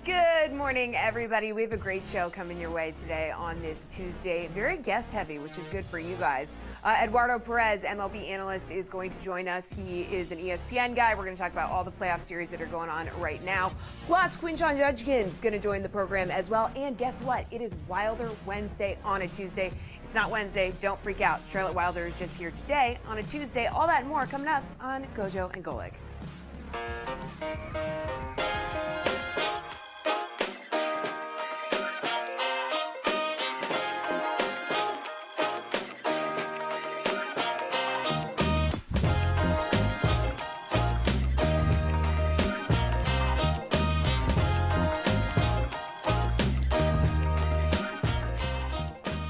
Good morning, everybody. We have a great show coming your way today on this Tuesday. Very guest heavy, which is good for you guys. Eduardo Pérez, MLB analyst, is going to join us. He is an ESPN guy. We're going to talk about all the playoff series that are going on right now. Plus, Quinshon Judkins is going to join the program as well. And guess what? It is Wilder Wednesday on a Tuesday. It's not Wednesday. Don't freak out. Charlotte Wilder is just here today on a Tuesday. All that and more coming up on GoJo and Golic.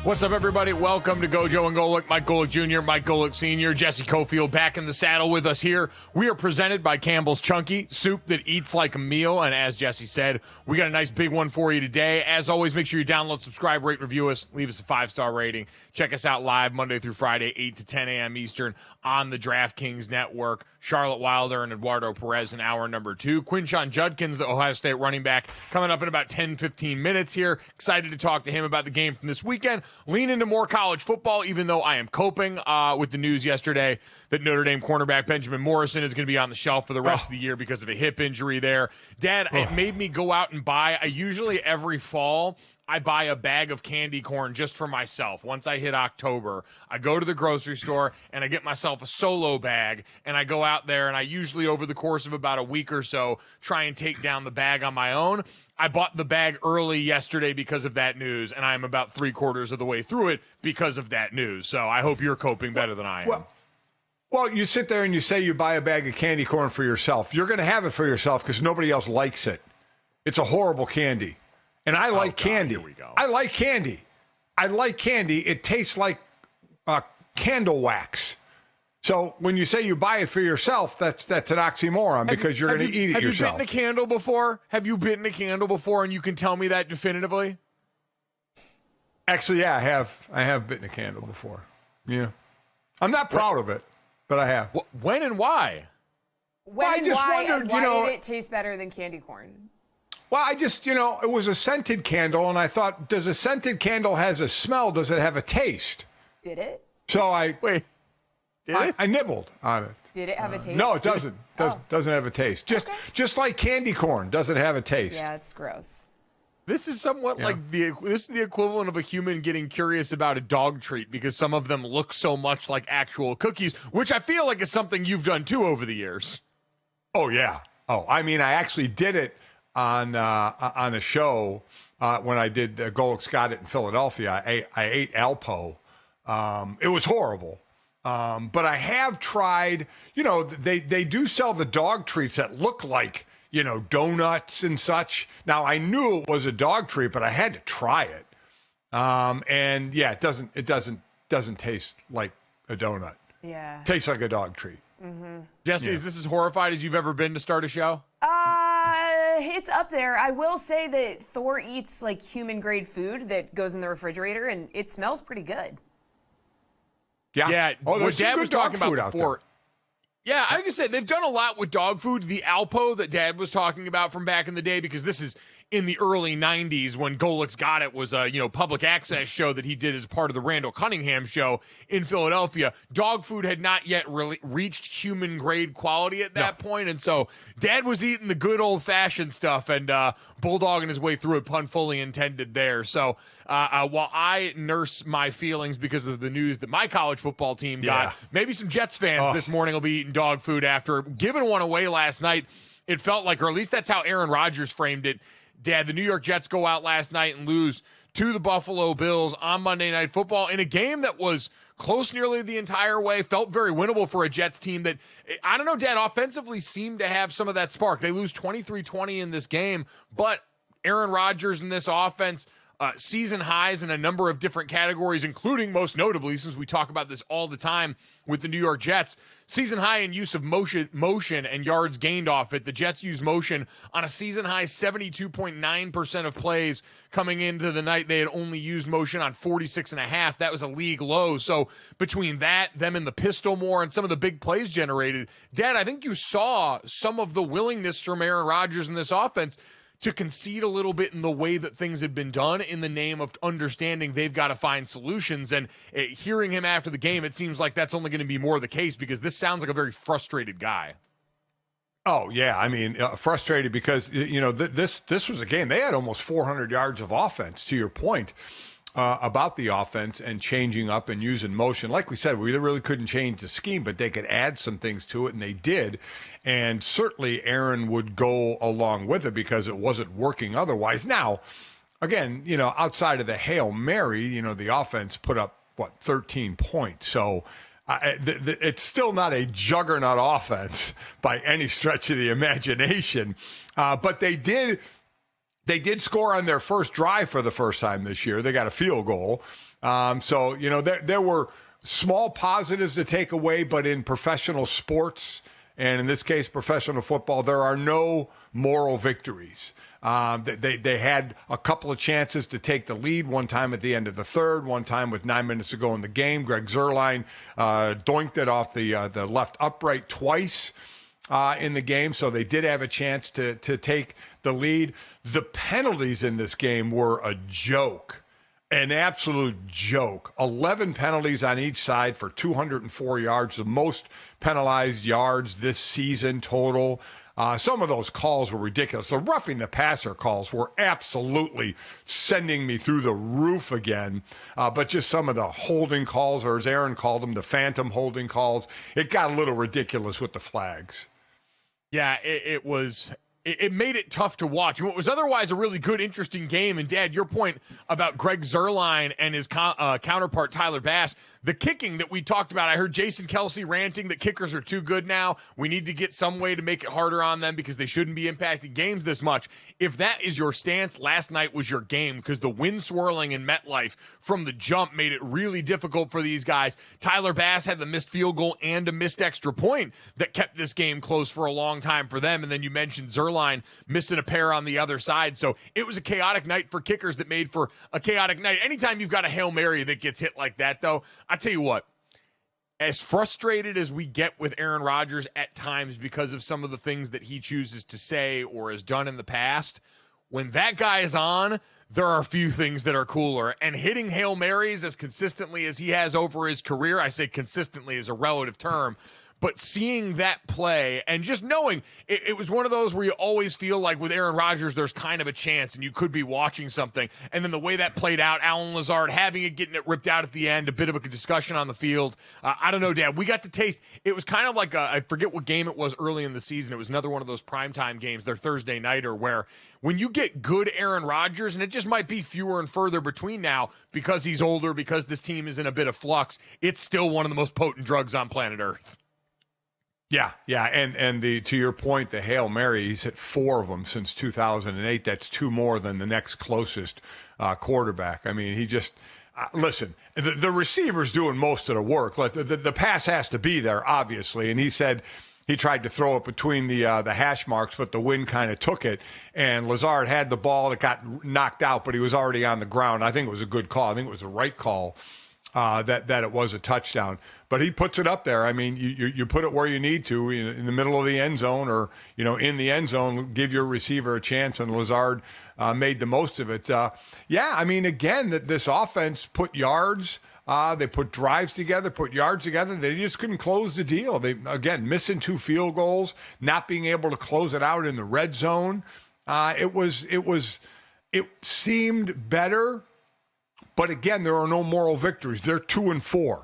What's up, everybody? Welcome to GoJo and Golic. Mike Golic Jr., Mike Golic Sr., Jesse Cofield back in the saddle with us here. We are presented by Campbell's Chunky, soup that eats like a meal. And as Jesse said, we got a nice big one for you today. As always, make sure you download, subscribe, rate, review us, leave us a 5-star rating. Check us out live Monday through Friday, 8 to 10 a.m. Eastern on the DraftKings Network. Charlotte Wilder and Eduardo Pérez in hour number 2. Quinshon Judkins, the Ohio State running back, coming up in about 10-15 minutes here. Excited to talk to him about the game from this weekend. Lean into more college football, even though I am coping with the news yesterday that Notre Dame cornerback Benjamin Morrison is going to be on the shelf for the rest of the year because of a hip injury there. Dad, it made me go out and buy, usually every fall, I buy a bag of candy corn just for myself. Once I hit October, I go to the grocery store and I get myself a solo bag, and I go out there and I usually, over the course of about a week or so, try and take down the bag on my own. I bought the bag early yesterday because of that news, and I'm about 3/4 of the way through it because of that news. So I hope you're coping better than I am. Well, you sit there and you say you buy a bag of candy corn for yourself. You're going to have it for yourself because nobody else likes it. It's a horrible candy. And I like candy. Here we go. I like candy. I like candy. It tastes like candle wax. So when you say you buy it for yourself, that's an oxymoron because you're going to eat it yourself. Have you bitten a candle before? Have you bitten a candle before, and you can tell me that definitively? Actually, yeah, I have bitten a candle before. Yeah. I'm not proud of it, but I have. When and why? I just wondered, why did it taste better than candy corn? Well, I just, it was a scented candle, and I thought, does a scented candle has a smell? Does it have a taste? Did it? So I nibbled on it. Did it have a taste? No, it doesn't. Doesn't have a taste. Just like candy corn doesn't have a taste. Yeah, it's gross. This is somewhat like this is the equivalent of a human getting curious about a dog treat because some of them look so much like actual cookies, which I feel like is something you've done too over the years. Oh yeah. Oh, I mean, I actually did it on a show when I did Golic's Got It in Philadelphia. I ate Alpo. It was horrible. But I have tried. They do sell the dog treats that look like donuts and such. Now I knew it was a dog treat, but I had to try it. And yeah, it doesn't taste like a donut. Yeah, tastes like a dog treat. Mm-hmm. Jesse, is this as horrified as you've ever been to start a show? It's up there. I will say that Thor eats like human grade food that goes in the refrigerator, and it smells pretty good. Yeah. Oh, what Dad was talking about before. Yeah, I can say they've done a lot with dog food. The Alpo that Dad was talking about from back in the day, because this is in the early 90s when Golic's Got It was a public access show that he did as part of the Randall Cunningham show in Philadelphia. Dog food had not yet really reached human grade quality at that point, and so Dad was eating the good old fashioned stuff and bulldogging his way through it, pun fully intended there. So while I nurse my feelings because of the news that my college football team got, maybe some Jets fans this morning will be eating dog food after giving one away last night. It felt like, or at least that's how Aaron Rodgers framed it. Dad, the New York Jets go out last night and lose to the Buffalo Bills on Monday Night Football in a game that was close nearly the entire way, felt very winnable for a Jets team that, I don't know, Dad, offensively seemed to have some of that spark. They lose 23-20 in this game, but Aaron Rodgers and this offense, season highs in a number of different categories, including, most notably, since we talk about this all the time with the New York Jets, season high in use of motion and yards gained off it. The Jets use motion on a season high 72.9% of plays coming into the night. They had only used motion on 46.5%. That was a league low. So between that, them in the pistol more, and some of the big plays generated, Dad, I think you saw some of the willingness from Aaron Rodgers in this offense to concede a little bit in the way that things had been done in the name of understanding they've got to find solutions. And hearing him after the game, it seems like that's only going to be more the case because this sounds like a very frustrated guy. Oh, yeah. I mean, frustrated because, this was a game. They had almost 400 yards of offense, to your point, about the offense and changing up and using motion. Like we said, we really couldn't change the scheme, but they could add some things to it, and they did. And certainly Aaron would go along with it because it wasn't working otherwise. Now, again, outside of the Hail Mary, the offense put up, 13 points. So it's still not a juggernaut offense by any stretch of the imagination. But they did score on their first drive for the first time this year. They got a field goal. So, there were small positives to take away, but in professional sports, and in this case, professional football, there are no moral victories. They had a couple of chances to take the lead, one time at the end of the third, one time with 9 minutes to go in the game. Greg Zuerlein doinked it off the left upright twice in the game, so they did have a chance to take the lead. The penalties in this game were a joke, an absolute joke. 11 penalties on each side for 204 yards, the most penalized yards this season total. Some of those calls were ridiculous. The roughing the passer calls were absolutely sending me through the roof again. But just some of the holding calls, or as Aaron called them, the phantom holding calls, it got a little ridiculous with the flags. Yeah, it was. It made it tough to watch. What was otherwise a really good, interesting game, and Dad, your point about Greg Zuerlein and his counterpart Tyler Bass, the kicking that we talked about. I heard Jason Kelsey ranting that kickers are too good now. We need to get some way to make it harder on them because they shouldn't be impacting games this much. If that is your stance, last night was your game because the wind swirling in MetLife from the jump made it really difficult for these guys. Tyler Bass had the missed field goal and a missed extra point that kept this game close for a long time for them. And then you mentioned Zuerlein missing a pair on the other side. So it was a chaotic night for kickers that made for a chaotic night. Anytime you've got a Hail Mary that gets hit like that, though, I tell you what, as frustrated as we get with Aaron Rodgers at times because of some of the things that he chooses to say or has done in the past, when that guy is on, there are a few things that are cooler. And hitting Hail Marys as consistently as he has over his career, I say consistently is a relative term, but seeing that play and just knowing it was one of those where you always feel like with Aaron Rodgers, there's kind of a chance and you could be watching something. And then the way that played out, Allen Lazard having it, getting it ripped out at the end, a bit of a discussion on the field. I don't know, Dad. We got to taste. It was kind of like I forget what game it was early in the season. It was another one of those primetime games, their Thursday nighter, where when you get good Aaron Rodgers, and it just might be fewer and further between now because he's older, because this team is in a bit of flux, it's still one of the most potent drugs on planet Earth. Yeah, and to your point, the Hail Mary, he's hit 4 of them since 2008. That's 2 more than the next closest quarterback. I mean, he just listen. The receiver's doing most of the work. The pass has to be there, obviously, and he said he tried to throw it between the hash marks, but the wind kind of took it, and Lazard had the ball. It got knocked out, but he was already on the ground. I think it was a good call. I think it was the right call that it was a touchdown. But he puts it up there. I mean, you put it where you need to, in the middle of the end zone or, in the end zone, give your receiver a chance, and Lazard made the most of it. I mean, again, this offense put yards. They put drives together, put yards together. They just couldn't close the deal. They, again, missing 2 field goals, not being able to close it out in the red zone. It seemed better, but again, there are no moral victories. They're 2-4,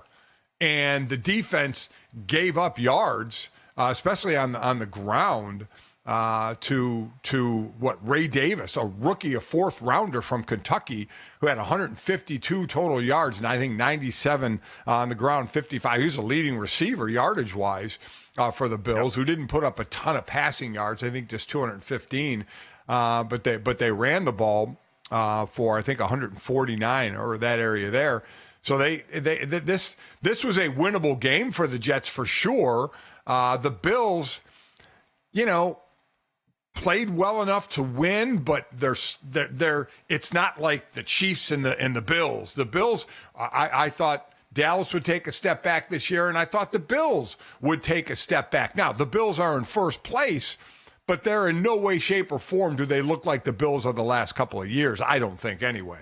and the defense gave up yards, especially on the ground, to Ray Davis, a rookie, a 4th rounder from Kentucky, who had 152 total yards and I think 97 on the ground, 55. He was a leading receiver yardage wise for the Bills, who didn't put up a ton of passing yards. I think just 215, but they ran the ball for I think 149 or that area there. So this was a winnable game for the Jets for sure. The Bills, played well enough to win, but it's not like the Chiefs and the Bills. The Bills, I thought Dallas would take a step back this year, and I thought the Bills would take a step back. Now, the Bills are in first place, but they're in no way, shape, or form do they look like the Bills of the last couple of years. I don't think, anyway.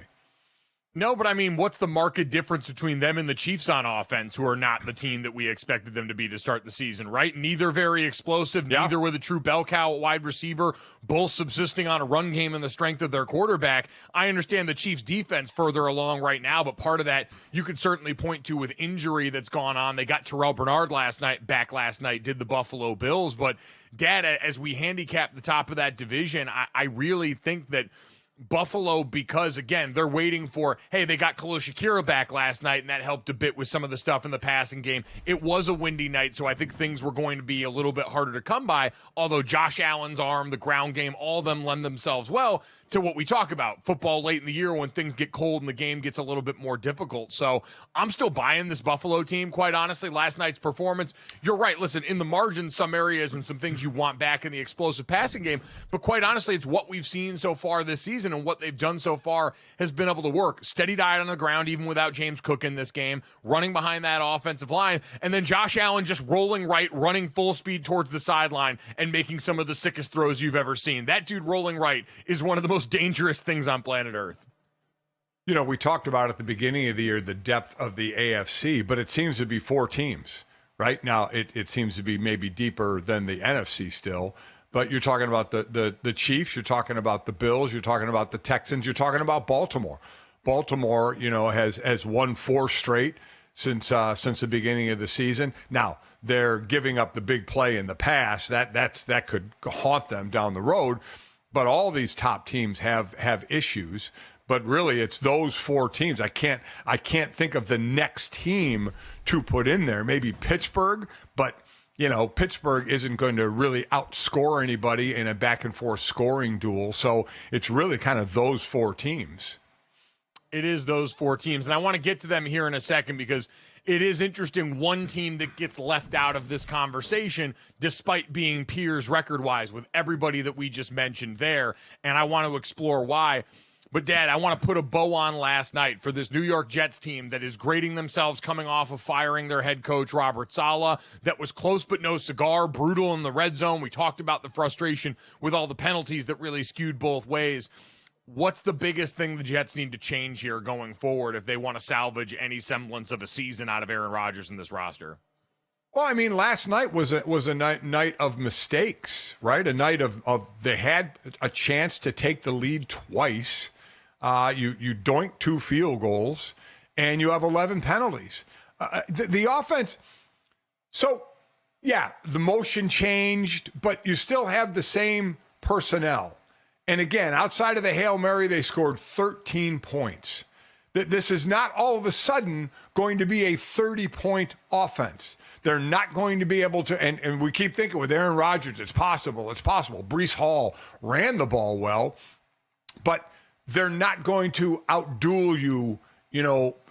No, but I mean, what's the market difference between them and the Chiefs on offense, who are not the team that we expected them to be to start the season, right? Neither very explosive, neither with a true bell cow at wide receiver, both subsisting on a run game and the strength of their quarterback. I understand the Chiefs' defense further along right now, but part of that you could certainly point to with injury that's gone on. They got Terrell Bernard back last night, did the Buffalo Bills. But, Dad, as we handicap the top of that division, I really think that Buffalo, because again, they're waiting for, hey, they got Khalil Shakira back last night, and that helped a bit with some of the stuff in the passing game. It was a windy night, so I think things were going to be a little bit harder to come by, although Josh Allen's arm, the ground game, all of them lend themselves well to what we talk about, football late in the year when things get cold and the game gets a little bit more difficult. So I'm still buying this Buffalo team, quite honestly. Last night's performance, you're right, listen, in the margin, some areas and some things you want back in the explosive passing game, but quite honestly, it's what we've seen so far this season, and what they've done so far has been able to work. Steady diet on the ground, even without James Cook in this game, running behind that offensive line, and then Josh Allen just rolling right, running full speed towards the sideline and making some of the sickest throws you've ever seen. That dude rolling right is one of the most dangerous things on planet Earth. We talked about at the beginning of the year the depth of the AFC, but it seems to be 4 teams. Right now, it seems to be maybe deeper than the NFC still. But you're talking about the Chiefs, you're talking about the Bills, you're talking about the Texans, you're talking about Baltimore. Baltimore, has won 4 straight since the beginning of the season. Now, they're giving up the big play in the past. That could haunt them down the road. But all these top teams have issues. But really, it's those 4 teams. I can't think of the next team to put in there. Maybe Pittsburgh, but Pittsburgh isn't going to really outscore anybody in a back-and-forth scoring duel. So it's really kind of those 4 teams. It is those 4 teams. And I want to get to them here in a second because it is interesting, one team that gets left out of this conversation despite being peers record-wise with everybody that we just mentioned there. And I want to explore why. But, Dad, I want to put a bow on last night for this New York Jets team that is grading themselves coming off of firing their head coach, Robert Saleh. That was close but no cigar, brutal in the red zone. We talked about the frustration with all the penalties that really skewed both ways. What's the biggest thing the Jets need to change here going forward if they want to salvage any semblance of a season out of Aaron Rodgers in this roster? Well, I mean, last night was a night of mistakes, right? A night of they had a chance to take the lead twice. You doink 2 field goals, and you have 11 penalties. The offense. So, yeah, the motion changed, but you still have the same personnel. And again, outside of the Hail Mary, they scored 13 points. This is not all of a sudden going to be a 30-point offense. They're not going to be able to, and we keep thinking with Aaron Rodgers, it's possible. Breece Hall ran the ball well, but they're not going to outduel you,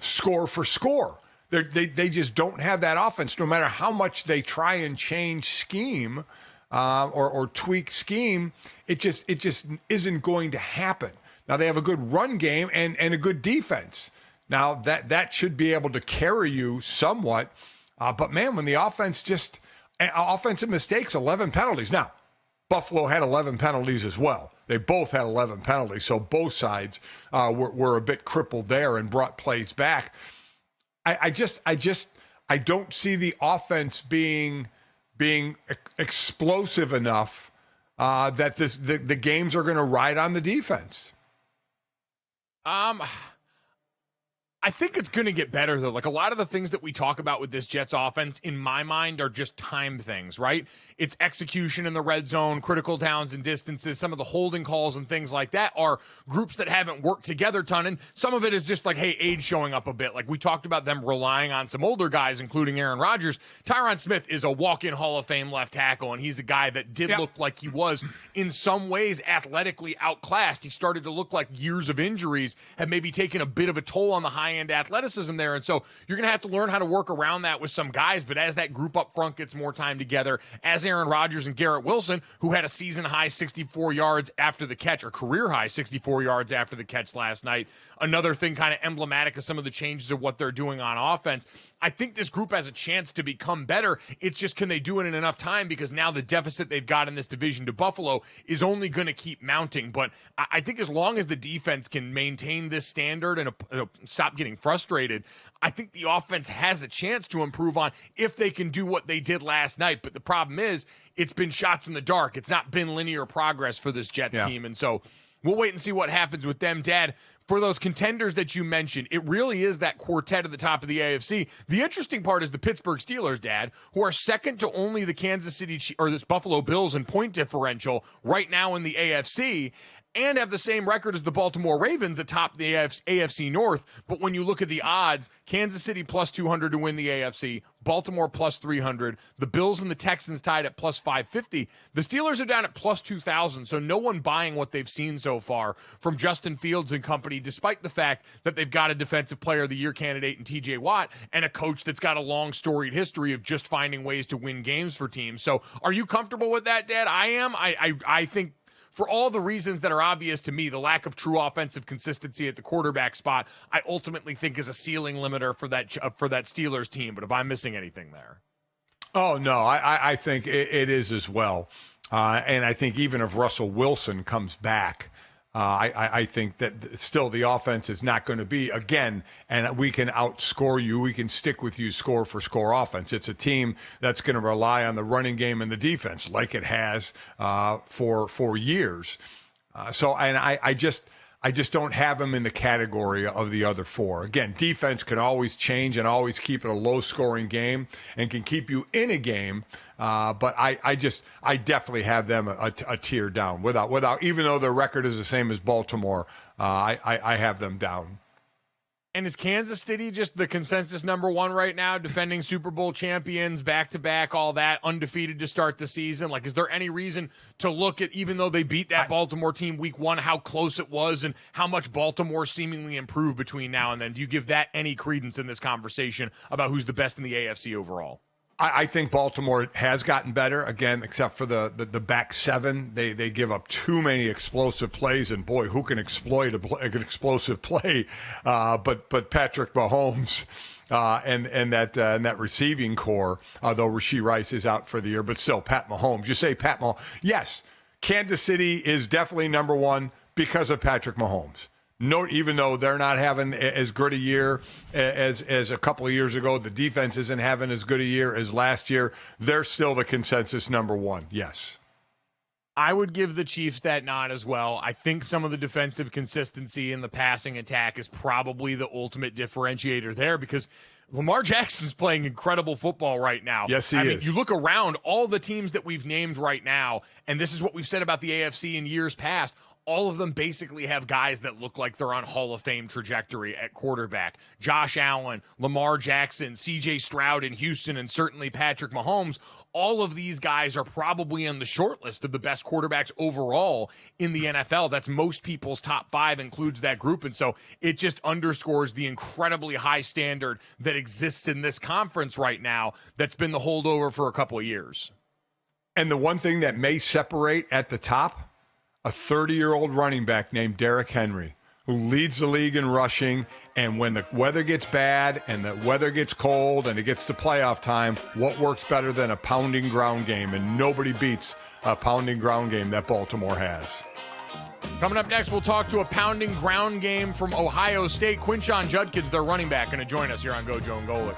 score for score. They just don't have that offense, no matter how much they try and change scheme or tweak scheme. It just isn't going to happen. Now, they have a good run game and a good defense. Now, that should be able to carry you somewhat. But, man, when the offensive mistakes, 11 penalties. Now, Buffalo had 11 penalties as well. They both had 11 penalties, so both sides were a bit crippled there and brought plays back. I don't see the offense being explosive enough that the games are going to ride on the defense. I think it's going to get better, though. Like, a lot of the things that we talk about with this Jets offense, in my mind, are just time things, right? It's execution in the red zone, critical downs and distances. Some of the holding calls and things like that are groups that haven't worked together a ton. And some of it is just like, hey, age showing up a bit. Like, we talked about them relying on some older guys, including Aaron Rodgers. Tyron Smith is a walk-in Hall of Fame left tackle, and he's a guy that did look like he was, in some ways, athletically outclassed. He started to look like years of injuries had maybe taken a bit of a toll on the high-end athleticism there. And so you're going to have to learn how to work around that with some guys. But as that group up front gets more time together, as Aaron Rodgers and Garrett Wilson, who had a season-high 64 yards after the catch, or career-high 64 yards after the catch last night, another thing kind of emblematic of some of the changes of what they're doing on offense, I think this group has a chance to become better. It's just, can they do it in enough time? Because now the deficit they've got in this division to Buffalo is only going to keep mounting. But I think as long as the defense can maintain this standard and stop getting frustrated, I think the offense has a chance to improve on, if they can do what they did last night. But the problem is, it's been shots in the dark. It's not been linear progress for this Jets team. And so we'll wait and see what happens with them. Dad, for those contenders that you mentioned, it really is that quartet at the top of the AFC. The interesting part is the Pittsburgh Steelers, Dad, who are second to only the Kansas City or this Buffalo Bills in point differential right now in the AFC, and have the same record as the Baltimore Ravens atop the AFC North. But when you look at the odds, Kansas City plus 200 to win the AFC, Baltimore plus 300, the Bills and the Texans tied at plus 550. The Steelers are down at plus 2,000, so no one buying what they've seen so far from Justin Fields and company, despite the fact that they've got a Defensive Player of the Year candidate in TJ Watt and a coach that's got a long storied history of just finding ways to win games for teams. So are you comfortable with that, Dad? I am. I think, for all the reasons that are obvious to me, the lack of true offensive consistency at the quarterback spot, I ultimately think is a ceiling limiter for that Steelers team. But if I'm missing anything there. Oh, no, I think it is as well. And I think even if Russell Wilson comes back, I think that still the offense is not going to be, again, and we can outscore you. We can stick with you score for score offense. It's a team that's going to rely on the running game and the defense like it has for years. I just don't have them in the category of the other four. Again, defense can always change and always keep it a low-scoring game and can keep you in a game. But I definitely have them a tier down without, even though their record is the same as Baltimore. I have them down. And is Kansas City just the consensus number one right now, defending Super Bowl champions, back-to-back, all that, undefeated to start the season? Like, is there any reason to look at, even though they beat that Baltimore team week one, how close it was and how much Baltimore seemingly improved between now and then? Do you give that any credence in this conversation about who's the best in the AFC overall? I think Baltimore has gotten better, again, except for the back seven. They give up too many explosive plays, and boy, who can exploit an explosive play? But Patrick Mahomes and that receiving core, though Rashee Rice is out for the year, but still, Pat Mahomes. You say Pat Mahomes. Yes, Kansas City is definitely number one because of Patrick Mahomes. No, even though they're not having as good a year as a couple of years ago, the defense isn't having as good a year as last year. They're still the consensus number one. Yes. I would give the Chiefs that nod as well. I think some of the defensive consistency in the passing attack is probably the ultimate differentiator there, because Lamar Jackson's playing incredible football right now. Yes, he is. You look around all the teams that we've named right now, and this is what we've said about the AFC in years past. All of them basically have guys that look like they're on Hall of Fame trajectory at quarterback. Josh Allen, Lamar Jackson, C.J. Stroud in Houston, and certainly Patrick Mahomes. All of these guys are probably on the short list of the best quarterbacks overall in the NFL. That's most people's top 5 includes that group. And so it just underscores the incredibly high standard that exists in this conference right now that's been the holdover for a couple of years. And the one thing that may separate at the top, a 30-year-old running back named Derrick Henry, who leads the league in rushing. And when the weather gets bad and the weather gets cold and it gets to playoff time, what works better than a pounding ground game? And nobody beats a pounding ground game that Baltimore has. Coming up next, we'll talk to a pounding ground game from Ohio State. Quinshon Judkins, their running back, going to join us here on GoJo and Golic.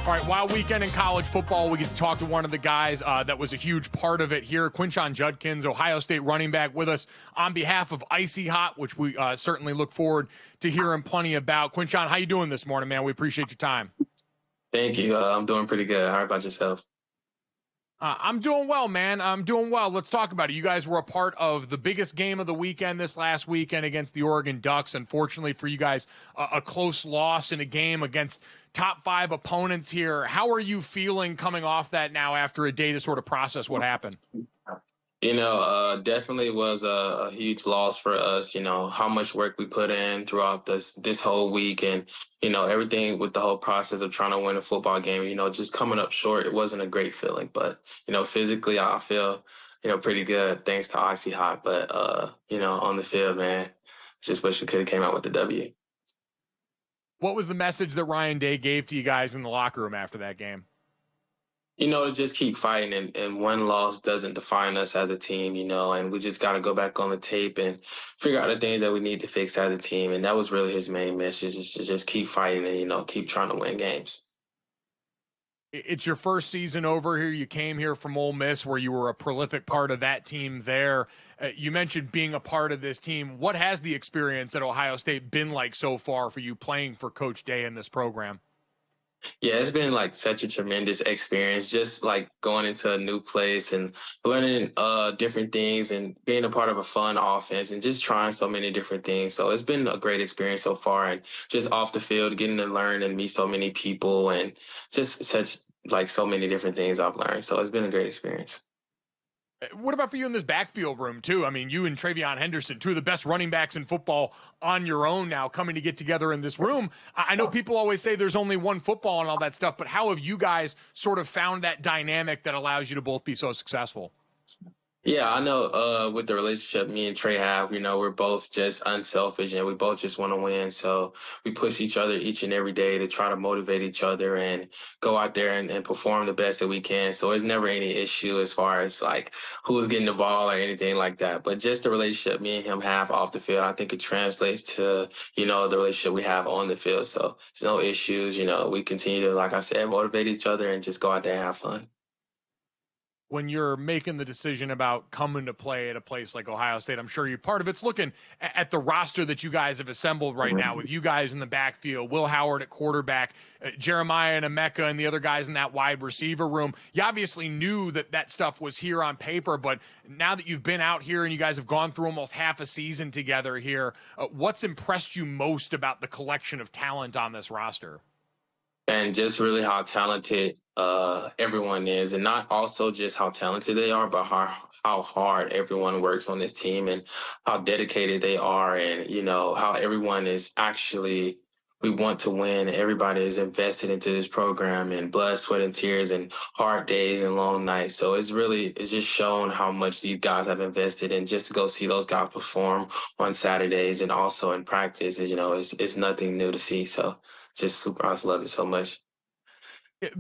All right, wild weekend in college football. We get to talk to one of the guys that was a huge part of it here, Quinshon Judkins, Ohio State running back, with us on behalf of Icy Hot, which we certainly look forward to hearing plenty about. Quinshon, how you doing this morning, man? We appreciate your time. Thank you. I'm doing pretty good. How about yourself? I'm doing well, man. I'm doing well. Let's talk about it. You guys were a part of the biggest game of the weekend this last weekend against the Oregon Ducks. Unfortunately for you guys, a close loss in a game against top 5 opponents here. How are you feeling coming off that now after a day to sort of process what happened? You know, definitely was a huge loss for us. You know, how much work we put in throughout this whole week, and, you know, everything with the whole process of trying to win a football game, you know, just coming up short. It wasn't a great feeling, but, you know, physically, I feel pretty good thanks to Icy Hot. But, on the field, man, just wish we could have came out with the W. What was the message that Ryan Day gave to you guys in the locker room after that game? To just keep fighting, and one loss doesn't define us as a team, and we just got to go back on the tape and figure out the things that we need to fix as a team. And that was really his main message, is to just keep fighting and, keep trying to win games. It's your first season over here. You came here from Ole Miss, where you were a prolific part of that team there. You mentioned being a part of this team. What has the experience at Ohio State been like so far for you playing for Coach Day in this program? Yeah, it's been like such a tremendous experience, just like going into a new place and learning different things and being a part of a fun offense and just trying so many different things. So it's been a great experience so far, and just off the field, getting to learn and meet so many people and just so many different things I've learned. So it's been a great experience. What about for you in this backfield room, too? I mean, you and Travion Henderson, two of the best running backs in football on your own now, coming to get together in this room. I know people always say there's only one football and all that stuff, but how have you guys sort of found that dynamic that allows you to both be so successful? Yeah, I know with the relationship me and Trey have, we're both just unselfish and we both just want to win. So we push each other each and every day to try to motivate each other and go out there and perform the best that we can. So there's never any issue as far as like who's getting the ball or anything like that. But just the relationship me and him have off the field, I think it translates to, the relationship we have on the field. So there's no issues. We continue to, like I said, motivate each other and just go out there and have fun. When you're making the decision about coming to play at a place like Ohio State, I'm sure part of it's looking at the roster that you guys have assembled right now, with you guys in the backfield, Will Howard at quarterback, Jeremiah and Emeka and the other guys in that wide receiver room. You obviously knew that stuff was here on paper, but now that you've been out here and you guys have gone through almost half a season together here, what's impressed you most about the collection of talent on this roster? And just really how talented everyone is, and not also just how talented they are, but how hard everyone works on this team and how dedicated they are, and how everyone is actually, we want to win. Everybody is invested into this program and blood, sweat, and tears and hard days and long nights. So it's just shown how much these guys have invested, and just to go see those guys perform on Saturdays and also in practice is, it's nothing new to see. So just super, I just love it so much.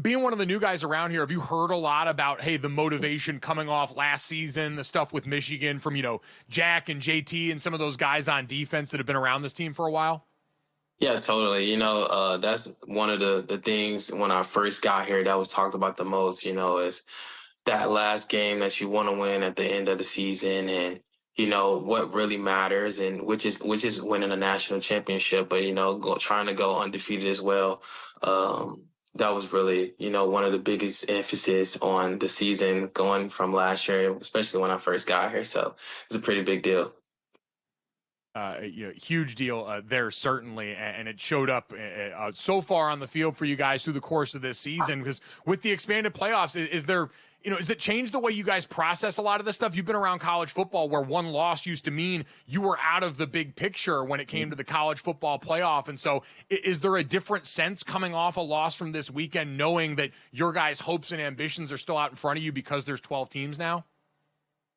Being one of the new guys around here, have you heard a lot about, hey, the motivation coming off last season, the stuff with Michigan from, Jack and JT and some of those guys on defense that have been around this team for a while? Yeah, totally. That's one of the things when I first got here that was talked about the most, is that last game that you want to win at the end of the season, and what really matters, and which is winning a national championship, but trying to go undefeated as well. That was really one of the biggest emphasis on the season going from last year, especially when I first got here. So it's a pretty big deal. Huge deal there, certainly, and it showed up so far on the field for you guys through the course of this season. Because with the expanded playoffs, is there, does it change the way you guys process a lot of this stuff? You've been around college football where one loss used to mean you were out of the big picture when it came to the college football playoff. And so is there a different sense coming off a loss from this weekend, knowing that your guys' hopes and ambitions are still out in front of you because there's 12 teams now?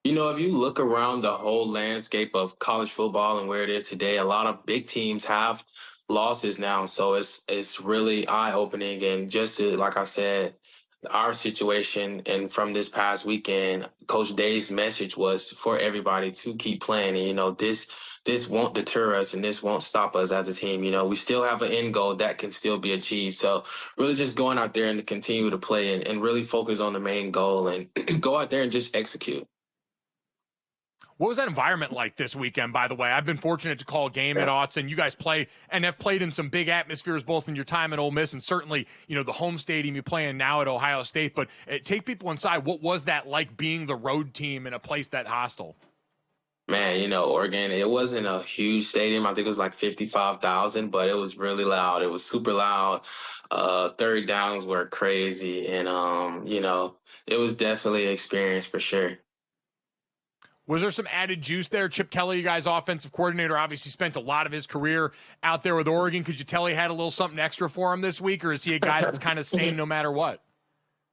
If you look around the whole landscape of college football and where it is today, a lot of big teams have losses now. So it's really eye-opening. And just to, like I said, our situation and from this past weekend, Coach Day's message was for everybody to keep playing. And, this won't deter us and this won't stop us as a team. We still have an end goal that can still be achieved. So really just going out there and to continue to play and really focus on the main goal and go out there and just execute. What was that environment like this weekend, by the way? I've been fortunate to call a game at Autzen. You guys play and have played in some big atmospheres, both in your time at Ole Miss and certainly, the home stadium you play in now at Ohio State. But take people inside. What was that like being the road team in a place that hostile? Man, Oregon, it wasn't a huge stadium. I think it was like 55,000, but it was really loud. It was super loud. Third downs were crazy. And, it was definitely an experience for sure. Was there some added juice there? Chip Kelly, you guys' offensive coordinator, obviously spent a lot of his career out there with Oregon. Could you tell he had a little something extra for him this week, or is he a guy that's kind of same no matter what?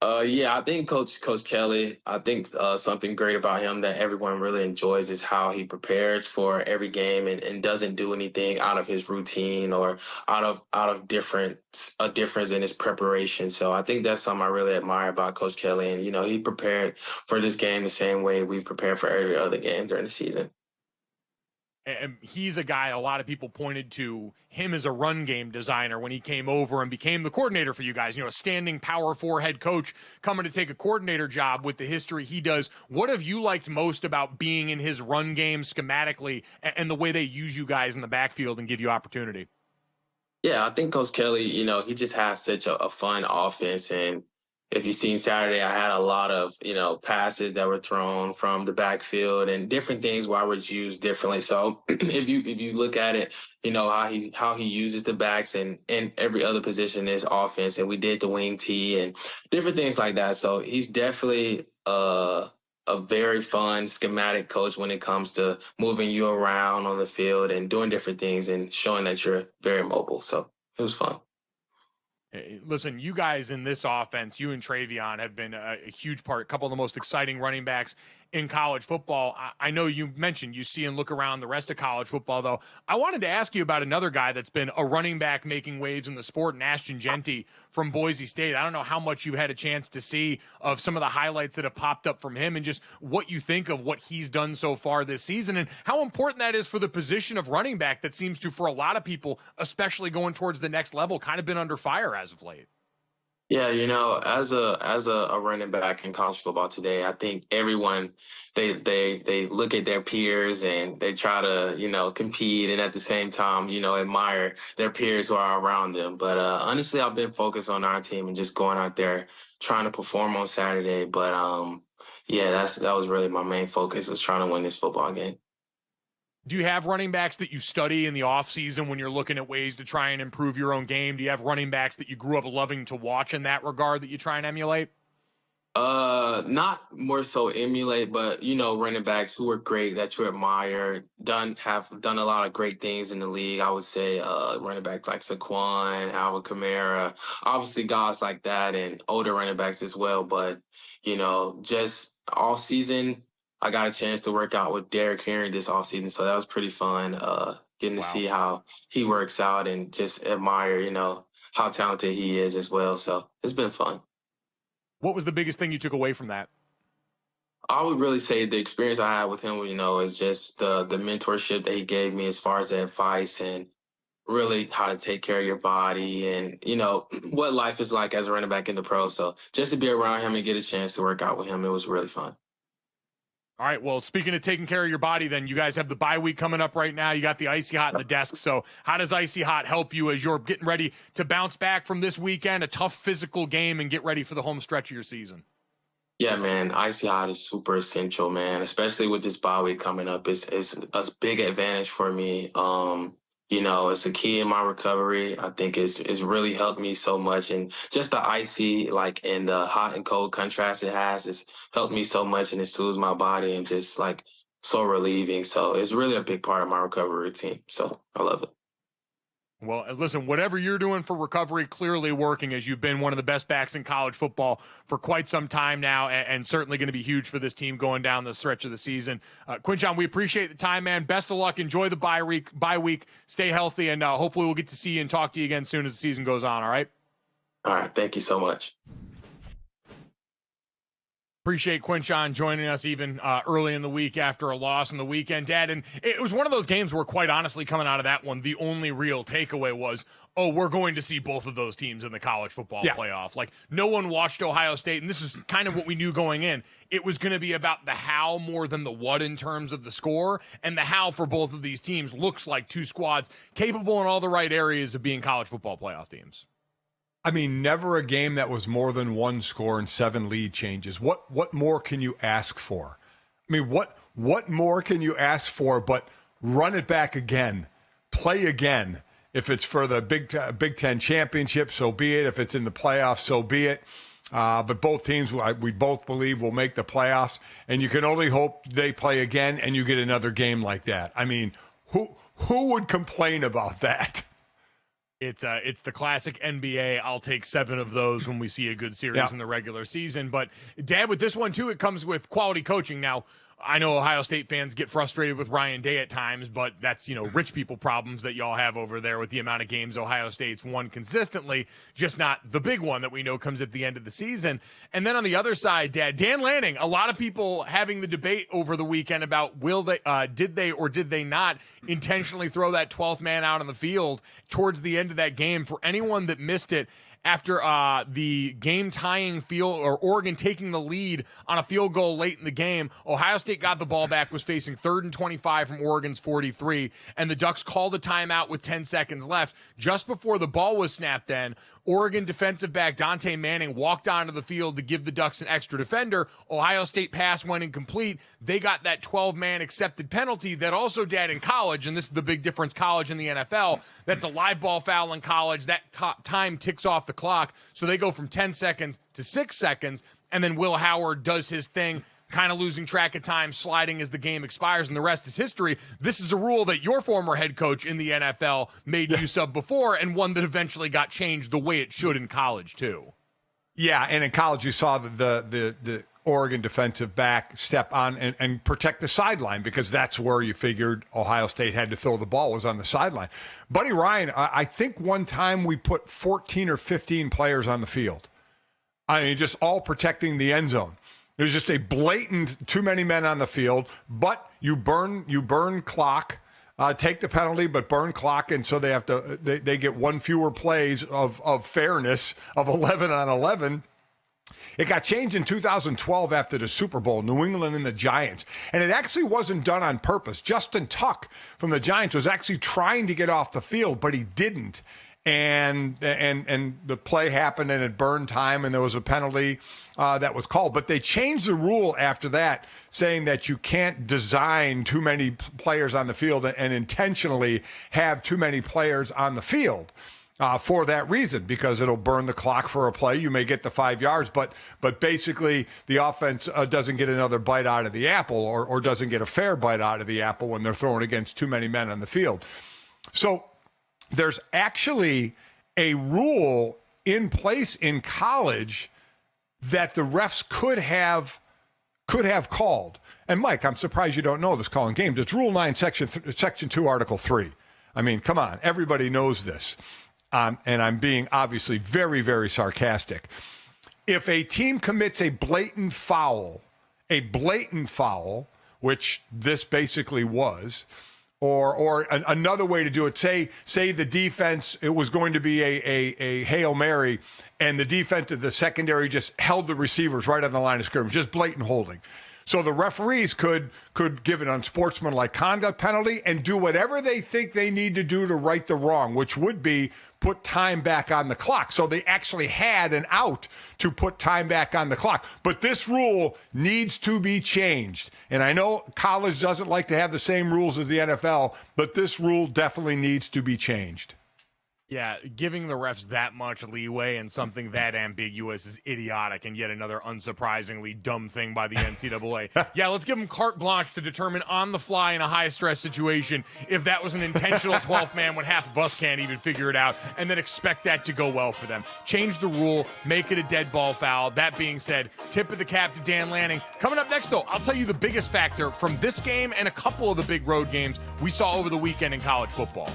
Yeah, I think Coach Kelly. I think something great about him that everyone really enjoys is how he prepares for every game and doesn't do anything out of his routine or out of a difference in his preparation. So I think that's something I really admire about Coach Kelly. And he prepared for this game the same way we prepared for every other game during the season. And he's a guy a lot of people pointed to him as a run game designer when he came over and became the coordinator for you guys, a standing power four head coach coming to take a coordinator job with the history he does. What have you liked most about being in his run game schematically and the way they use you guys in the backfield and give you opportunity? Yeah, I think Coach Kelly, he just has such a fun offense. And if you've seen Saturday, I had a lot of, passes that were thrown from the backfield and different things where I was used differently. So if you look at it, how he uses the backs and every other position in his offense, and we did the wing tee and different things like that. So he's definitely a very fun schematic coach when it comes to moving you around on the field and doing different things and showing that you're very mobile. So it was fun. Listen, you guys in this offense, you and Travion have been a huge part, a couple of the most exciting running backs in college football. I know you mentioned you see and look around the rest of college football, though. I wanted to ask you about another guy that's been a running back making waves in the sport, and Ashton Genty from Boise State. I don't know how much you've had a chance to see of some of the highlights that have popped up from him and just what you think of what he's done so far this season and how important that is for the position of running back that seems to, for a lot of people, especially going towards the next level, kind of been under fire as of late. Yeah, as a running back in college football today, I think everyone they look at their peers and they try to compete and at the same time admire their peers who are around them. But honestly, I've been focused on our team and just going out there trying to perform on Saturday. But yeah, that was really my main focus, was trying to win this football game. Do you have running backs that you study in the offseason when you're looking at ways to try and improve your own game? Do you have running backs that you grew up loving to watch in that regard that you try and emulate? Not more so emulate, but running backs who are great that you admire, have done a lot of great things in the league. I would say running backs like Saquon, Alvin Kamara, obviously guys like that, and older running backs as well. But just all season, I got a chance to work out with Derrick Henry this offseason, so that was pretty fun. Getting to see how he works out and just admire, how talented he is as well. So it's been fun. What was the biggest thing you took away from that? I would really say the experience I had with him, is just the mentorship that he gave me as far as the advice and really how to take care of your body and, what life is like as a running back in the pro. So just to be around him and get a chance to work out with him, it was really fun. All right, well, speaking of taking care of your body, then you guys have the bye week coming up right now. You got the Icy Hot in the desk. So how does Icy Hot help you as you're getting ready to bounce back from this weekend, a tough physical game, and get ready for the home stretch of your season? Yeah, man, Icy Hot is super essential, man, especially with this bye week coming up. It's a big advantage for me. It's a key in my recovery. I think it's really helped me so much. And just the icy, and the hot and cold contrast it has, it's helped me so much and it soothes my body and just so relieving. So it's really a big part of my recovery routine. So I love it. Well, listen, whatever you're doing for recovery, clearly working, as you've been one of the best backs in college football for quite some time now, and certainly going to be huge for this team going down the stretch of the season. Quinshon, we appreciate the time, man. Best of luck. Enjoy the bye week. Stay healthy, and hopefully we'll get to see you and talk to you again soon as the season goes on, all right? All right. Thank you so much. Appreciate Quinshon joining us even early in the week after a loss on the weekend, Dad. And it was one of those games where, quite honestly, coming out of that one, the only real takeaway was, we're going to see both of those teams in the college football playoff. No one watched Ohio State, and this is kind of what we knew going in. It was going to be about the how more than the what in terms of the score, and the how for both of these teams looks like two squads capable in all the right areas of being college football playoff teams. I mean, never a game that was more than one score and 7 lead changes. What more can you ask for? I mean, what more can you ask for but run it back again, play again. If it's for the Big Ten championship, so be it. If it's in the playoffs, so be it. But both teams, we both believe, will make the playoffs, and you can only hope they play again and you get another game like that. I mean, who would complain about that? It's the classic NBA. I'll take 7 of those when we see a good series in the regular season. But Dad, with this one too, it comes with quality coaching. Now, I know Ohio State fans get frustrated with Ryan Day at times, but that's, rich people problems that y'all have over there with the amount of games Ohio State's won consistently, just not the big one that we know comes at the end of the season. And then on the other side, Dad, Dan Lanning, a lot of people having the debate over the weekend about did they or did they not intentionally throw that 12th man out on the field towards the end of that game. For anyone that missed it, after the game-tying field, or Oregon taking the lead on a field goal late in the game, Ohio State got the ball back, was facing 3rd and 25 from Oregon's 43, and the Ducks called a timeout with 10 seconds left. Just before the ball was snapped in, Oregon defensive back Dante Manning walked onto the field to give the Ducks an extra defender. Ohio State pass went incomplete. They got that 12-man accepted penalty that also, Dad, in college, and this is the big difference, college and the NFL, that's a live ball foul in college. That time ticks off the clock, so they go from 10 seconds to 6 seconds, and then Will Howard does his thing, kind of losing track of time, sliding as the game expires, and the rest is history. This is a rule that your former head coach in the NFL made use of before, and one that eventually got changed the way it should in college too. Yeah, and in college you saw the Oregon defensive back step on and protect the sideline, because that's where you figured Ohio State had to throw the ball, was on the sideline. Buddy Ryan, I think one time we put 14 or 15 players on the field. I mean, just all protecting the end zone. There's just a blatant too many men on the field, but you burn clock, take the penalty, but burn clock, and so they get one fewer plays of fairness of 11 on 11. It got changed in 2012 after the Super Bowl, New England and the Giants. And it actually wasn't done on purpose. Justin Tuck from the Giants was actually trying to get off the field, but he didn't. And the play happened, and it burned time, and there was a penalty that was called. But they changed the rule after that, saying that you can't design too many players on the field and intentionally have too many players on the field. For that reason, because it'll burn the clock for a play. You may get the 5 yards, but basically the offense doesn't get another bite out of the apple, or doesn't get a fair bite out of the apple when they're throwing against too many men on the field. So there's actually a rule in place in college that the refs could have called. And Mike, I'm surprised you don't know this calling games. It's Rule 9, Section 2, Article 3. I mean, come on, everybody knows this. And I'm being obviously very, very sarcastic. If a team commits a blatant foul, which this basically was, or another way to do it, say the defense, it was going to be a Hail Mary, and the defense of the secondary just held the receivers right on the line of scrimmage, just blatant holding. So the referees could give an unsportsmanlike conduct penalty and do whatever they think they need to do to right the wrong, which would be put time back on the clock. So they actually had an out to put time back on the clock. But this rule needs to be changed. And I know college doesn't like to have the same rules as the NFL, but this rule definitely needs to be changed. Yeah, giving the refs that much leeway and something that ambiguous is idiotic, and yet another unsurprisingly dumb thing by the NCAA. Yeah, let's give them carte blanche to determine on the fly in a high-stress situation if that was an intentional 12th man when half of us can't even figure it out, and then expect that to go well for them. Change the rule, make it a dead ball foul. That being said, tip of the cap to Dan Lanning. Coming up next, though, I'll tell you the biggest factor from this game and a couple of the big road games we saw over the weekend in college football.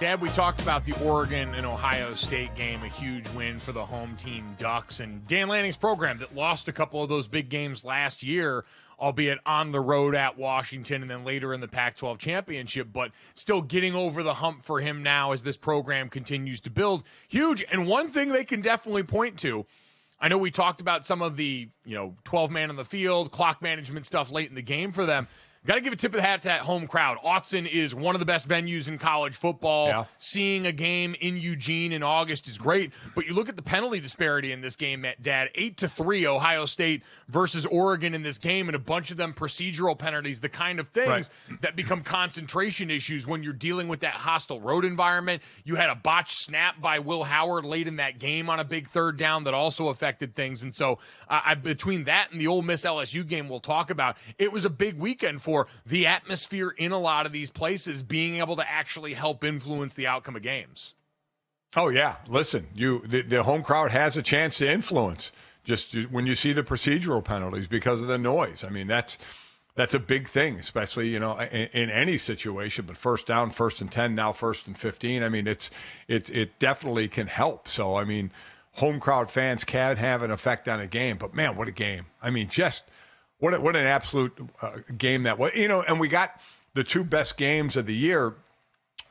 Dad, we talked about the Oregon and Ohio State game, a huge win for the home team Ducks, and Dan Lanning's program that lost a couple of those big games last year, albeit on the road at Washington and then later in the Pac-12 championship, but still getting over the hump for him now as this program continues to build. Huge. And one thing they can definitely point to, I know we talked about some of the 12-man on the field, clock management stuff late in the game for them. Got to give a tip of the hat to that home crowd. Autzen is one of the best venues in college football. Yeah. Seeing a game in Eugene in August is great. But you look at the penalty disparity in this game, Dad. 8-3 Ohio State versus Oregon in this game, and a bunch of them procedural penalties, the kind of things that become concentration issues when you're dealing with that hostile road environment. You had a botched snap by Will Howard late in that game on a big third down that also affected things. And so between that and the Ole Miss LSU game we'll talk about, it was a big weekend for the atmosphere in a lot of these places being able to actually help influence the outcome of games. Oh, yeah. Listen, the home crowd has a chance to influence just when you see the procedural penalties because of the noise. I mean, that's a big thing, especially, in any situation. But first down, 1st and 10, now 1st and 15. I mean, it definitely can help. So, I mean, home crowd fans can have an effect on a game. But, man, what a game. I mean, just what an absolute game that was. And we got the two best games of the year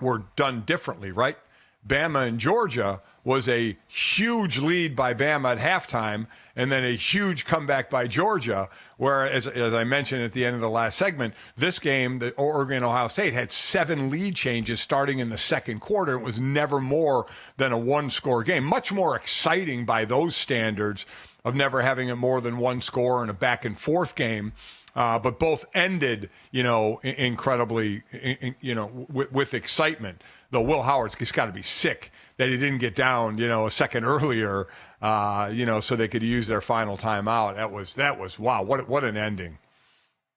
were done differently, right? Bama and Georgia was a huge lead by Bama at halftime and then a huge comeback by Georgia, whereas, as I mentioned at the end of the last segment, this game, the Oregon-Ohio State, had 7 lead changes starting in the second quarter. It was never more than a one-score game. Much more exciting by those standards of never having a more than one score in a back-and-forth game. But both ended, incredibly, with excitement. Though Will Howard's just got to be sick that he didn't get down, a second earlier, so they could use their final timeout. That was wow, what an ending.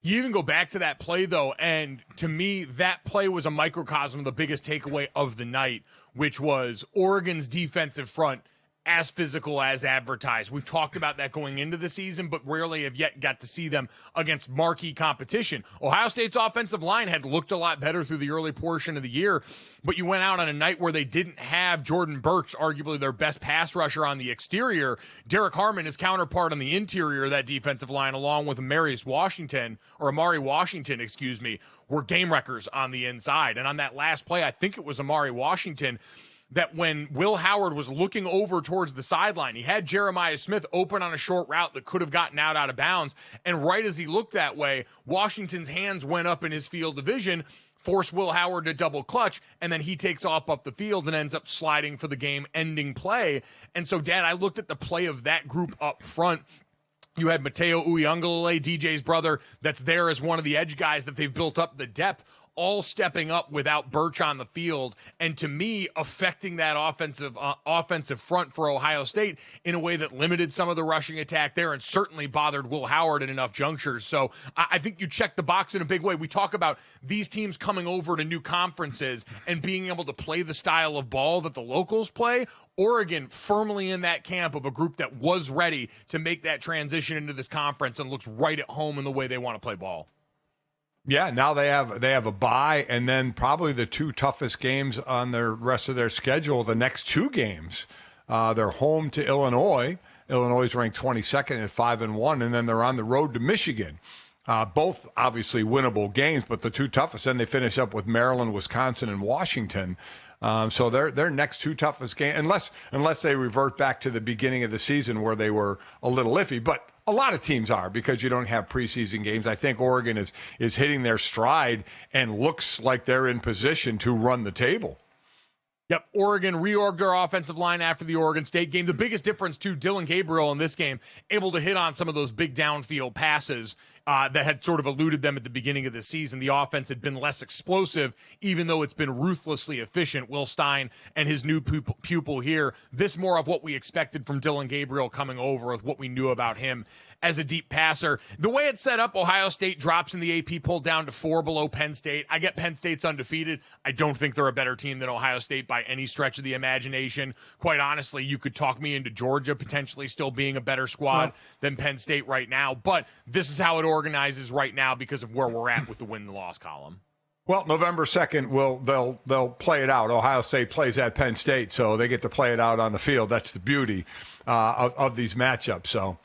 You even go back to that play, though, and to me, that play was a microcosm of the biggest takeaway of the night, which was Oregon's defensive front as physical as advertised. We've talked about that going into the season, but rarely have yet got to see them against marquee competition. Ohio State's offensive line had looked a lot better through the early portion of the year, but you went out on a night where they didn't have Jordan Burch, arguably their best pass rusher on the exterior. Derek Harmon, his counterpart on the interior of that defensive line, along with Amari Washington, were game wreckers on the inside. And on that last play, I think it was Amari Washington, that when Will Howard was looking over towards the sideline, he had Jeremiah Smith open on a short route that could have gotten out of bounds. And right as he looked that way, Washington's hands went up in his field of vision, forced Will Howard to double clutch, and then he takes off up the field and ends up sliding for the game-ending play. And so, Dad, I looked at the play of that group up front. You had Mateo Uyunglele, DJ's brother, that's there as one of the edge guys that they've built up the depth, all stepping up without Burch on the field, and to me, affecting that offensive front for Ohio State in a way that limited some of the rushing attack there and certainly bothered Will Howard in enough junctures. So I think you check the box in a big way. We talk about these teams coming over to new conferences and being able to play the style of ball that the locals play. Oregon firmly in that camp of a group that was ready to make that transition into this conference and looks right at home in the way they want to play ball. Yeah, now they have a bye, and then probably the two toughest games on the rest of their schedule, the next two games. They're home to Illinois. Illinois is ranked 22nd at 5-1, and then they're on the road to Michigan. Both obviously winnable games, but the two toughest. Then they finish up with Maryland, Wisconsin, and Washington. So their next two toughest games, unless they revert back to the beginning of the season where they were a little iffy, but a lot of teams are because you don't have preseason games. I think Oregon is hitting their stride and looks like they're in position to run the table. Yep, Oregon reorged their offensive line after the Oregon State game. The biggest difference, too, Dylan Gabriel in this game, able to hit on some of those big downfield passes that had sort of eluded them at the beginning of the season. The offense had been less explosive, even though it's been ruthlessly efficient. Will Stein and his new pupil here, this more of what we expected from Dylan Gabriel coming over with what we knew about him as a deep passer. The way it's set up, Ohio State drops in the AP poll down to 4 below Penn State. I get Penn State's undefeated. I don't think they're a better team than Ohio State by any stretch of the imagination. Quite honestly, you could talk me into Georgia potentially still being a better squad than Penn State right now, but this is how it organizes right now because of where we're at with the win-loss column. Well, November 2nd, they'll play it out. Ohio State plays at Penn State, so they get to play it out on the field. That's the beauty of these matchups. So,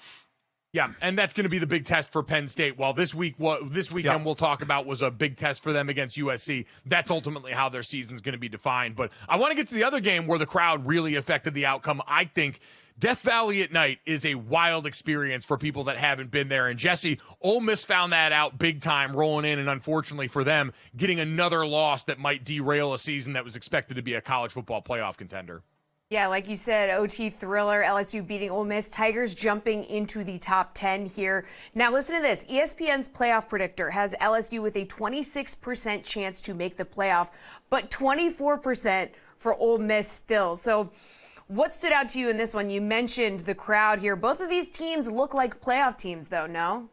yeah, and that's going to be the big test for Penn State. While this weekend we'll talk about was a big test for them against USC. That's ultimately how their season's going to be defined. But I want to get to the other game where the crowd really affected the outcome. I think Death Valley at night is a wild experience for people that haven't been there. And Jesse, Ole Miss found that out big time rolling in, and unfortunately for them, getting another loss that might derail a season that was expected to be a college football playoff contender. Yeah, like you said, OT thriller, LSU beating Ole Miss, Tigers jumping into the top 10 here. Now listen to this. ESPN's playoff predictor has LSU with a 26% chance to make the playoff, but 24% for Ole Miss still. So what stood out to you in this one? You mentioned the crowd here. Both of these teams look like playoff teams, though, no?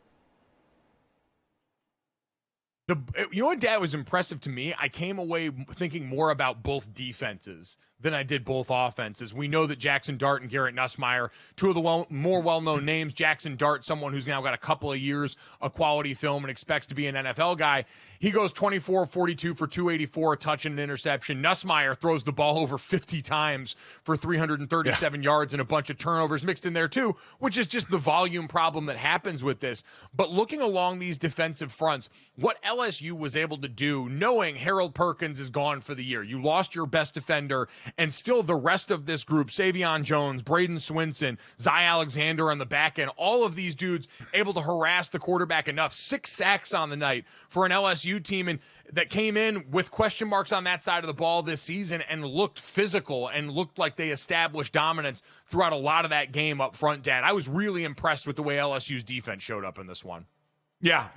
You know what, Dad, was impressive to me? I came away thinking more about both defenses than I did both offenses. We know that Jackson Dart and Garrett Nussmeier, two of the more well-known names. Jackson Dart, someone who's now got a couple of years of quality film and expects to be an NFL guy. He goes 24-42 for 284, a touch and an interception. Nussmeier throws the ball over 50 times for 337 yards and a bunch of turnovers mixed in there too, which is just the volume problem that happens with this. But looking along these defensive fronts, what LSU was able to do, knowing Harold Perkins is gone for the year, you lost your best defender, and still the rest of this group, Savion Jones, Braden Swinson, Zy Alexander on the back end, all of these dudes able to harass the quarterback enough. 6 sacks on the night for an LSU team and that came in with question marks on that side of the ball this season and looked physical and looked like they established dominance throughout a lot of that game up front, Dad. I was really impressed with the way LSU's defense showed up in this one. Yeah.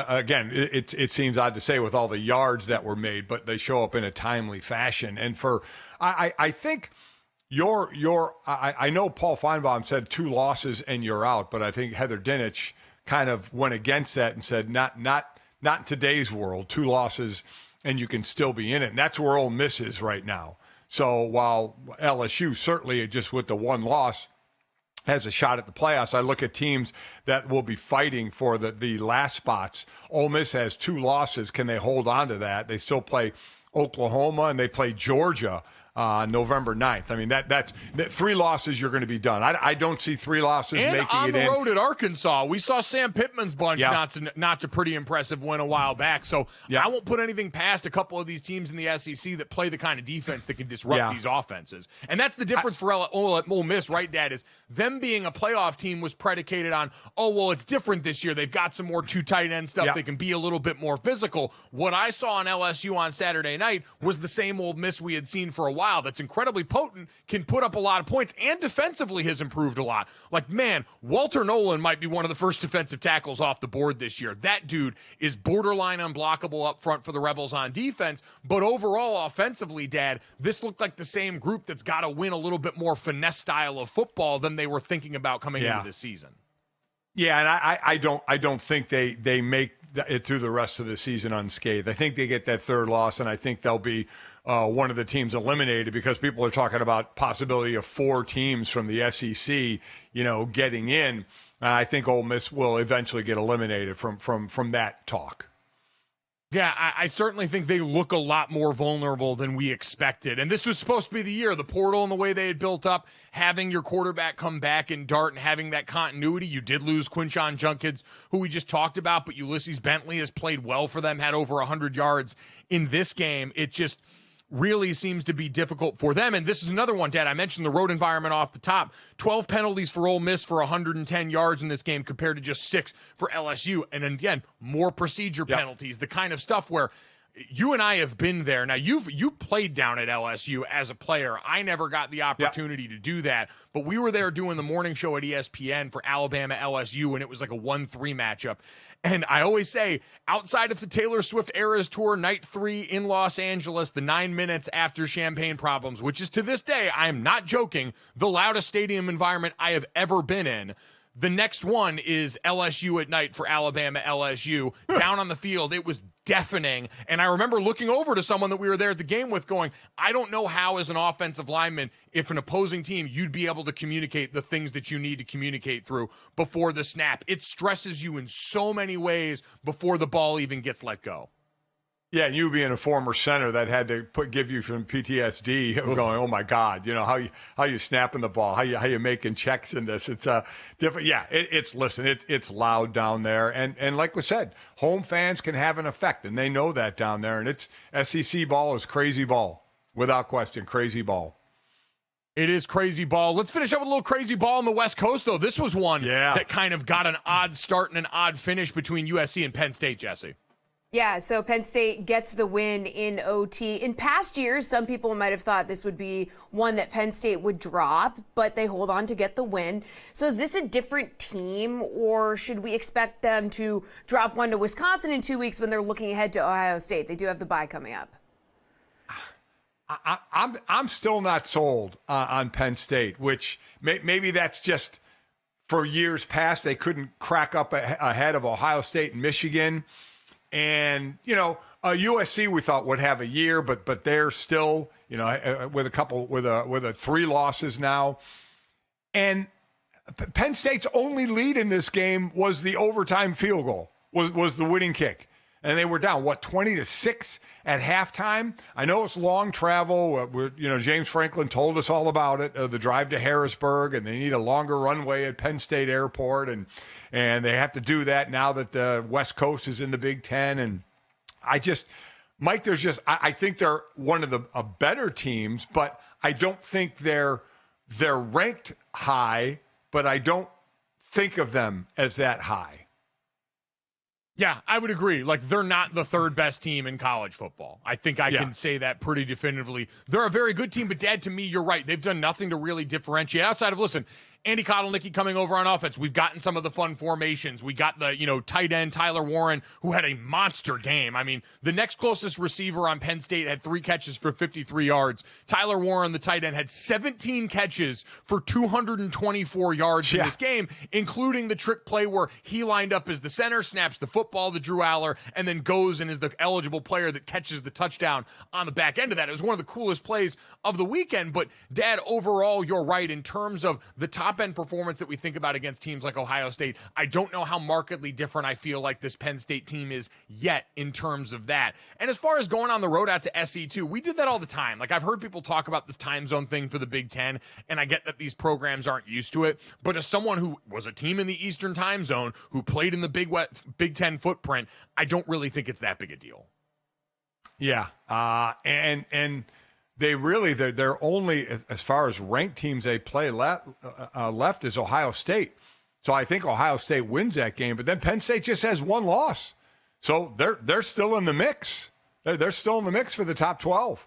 Again, it seems odd to say with all the yards that were made, but they show up in a timely fashion. And I think I know Paul Feinbaum said 2 losses and you're out, but I think Heather Dinich kind of went against that and said not in today's world, 2 losses and you can still be in it. And that's where Ole Miss is right now. So while LSU certainly just with the 1 loss has a shot at the playoffs, I look at teams that will be fighting for the last spots. Ole Miss has 2 losses. Can they hold on to that? They still play Oklahoma and they play Georgia November 9th. I mean, that's 3 losses, you're going to be done. I don't see 3 losses and making it in. on the road at Arkansas, we saw Sam Pittman's bunch not a pretty impressive win a while back. So I won't put anything past a couple of these teams in the SEC that play the kind of defense that can disrupt these offenses. And that's the difference for Ole Miss, right, Dad, is them being a playoff team was predicated on, it's different this year. They've got some more 2 tight end stuff. They can be a little bit more physical. What I saw on LSU on Saturday night was the same Ole Miss we had seen for a while. That's incredibly potent, can put up a lot of points, and defensively has improved a lot. Like, man, Walter Nolan might be one of the first defensive tackles off the board this year. That dude is borderline unblockable up front for the Rebels on defense, but overall offensively, Dad, this looked like the same group that's got to win a little bit more finesse style of football than they were thinking about coming into this season. Yeah, and I don't think they make it through the rest of the season unscathed. I think they get that 3rd loss, and I think they'll be one of the teams eliminated because people are talking about possibility of 4 teams from the SEC, getting in. I think Ole Miss will eventually get eliminated from that talk. Yeah, I certainly think they look a lot more vulnerable than we expected. And this was supposed to be the year, the portal and the way they had built up, having your quarterback come back in Dart and having that continuity. You did lose Quinshon Judkins, who we just talked about, but Ulysses Bentley has played well for them, had over 100 yards in this game. It just really seems to be difficult for them. And this is another one, Dad. I mentioned the road environment off the top. 12 penalties for Ole Miss for 110 yards in this game compared to just 6 for LSU. And again, more procedure penalties, the kind of stuff where you and I have been there. Now, you played down at LSU as a player. I never got the opportunity to do that, but we were there doing the morning show at ESPN for Alabama LSU, and it was like a 1-3 matchup. And I always say, outside of the Taylor Swift Eras Tour, night 3 in Los Angeles, the 9 minutes after Champagne Problems, which is to this day, I am not joking, the loudest stadium environment I have ever been in. The next one is LSU at night for Alabama LSU. Down on the field, it was deafening. And I remember looking over to someone that we were there at the game with going, I don't know how as an offensive lineman, if an opposing team, you'd be able to communicate the things that you need to communicate through before the snap. It stresses you in so many ways before the ball even gets let go. Yeah, and you being a former center that had to give you from PTSD, going, oh my God, how you snapping the ball, how you making checks in this. It's different. Yeah, it's loud down there, and like we said, home fans can have an effect, and they know that down there. And it's SEC ball is crazy ball, without question, crazy ball. It is crazy ball. Let's finish up with a little crazy ball on the West Coast, though. This was one that kind of got an odd start and an odd finish between USC and Penn State, Jesse. Yeah, so Penn State gets the win in OT. In past years, some people might have thought this would be one that Penn State would drop, but they hold on to get the win. So is this a different team, or should we expect them to drop one to Wisconsin in 2 weeks when they're looking ahead to Ohio State? They do have the bye coming up. I'm still not sold on Penn State, which maybe that's just for years past they couldn't crack up ahead of Ohio State and Michigan. And, USC we thought would have a year, but they're still, with a 3 losses now. And Penn State's only lead in this game was the overtime field goal, was the winning kick. And they were down, 20-6 at halftime? I know it's long travel. James Franklin told us all about it, the drive to Harrisburg, and they need a longer runway at Penn State Airport, and they have to do that now that the West Coast is in the Big Ten. And I think they're one of the better teams, but I don't think they're ranked high, but I don't think of them as that high. Yeah, I would agree. They're not the third best team in college football. I think I can say that pretty definitively. They're a very good team, but Dad, to me, you're right. They've done nothing to really differentiate outside of, listen, Andy Kotelnicki coming over on offense. We've gotten some of the fun formations. We got the, tight end Tyler Warren, who had a monster game. I mean, the next closest receiver on Penn State had 3 catches for 53 yards. Tyler Warren, the tight end, had 17 catches for 224 yards in this game, including the trick play where he lined up as the center, snaps the football to Drew Aller, and then goes and is the eligible player that catches the touchdown on the back end of that. It was one of the coolest plays of the weekend. But, Dad, overall, you're right in terms of the top-end performance that we think about against teams like Ohio State. I don't know how markedly different I feel like this Penn State team is yet in terms of that. And as far as going on the road out to SC2, we did that all the time. I've heard people talk about this time zone thing for the Big Ten, and I get that these programs aren't used to it. But as someone who was a team in the Eastern time zone, who played in the Big Ten footprint, I don't really think it's that big a deal. Yeah, and they're only, as far as ranked teams they play left is Ohio State. So I think Ohio State wins that game, but then Penn State just has 1 loss. So they're still in the mix. They're still in the mix for the top 12.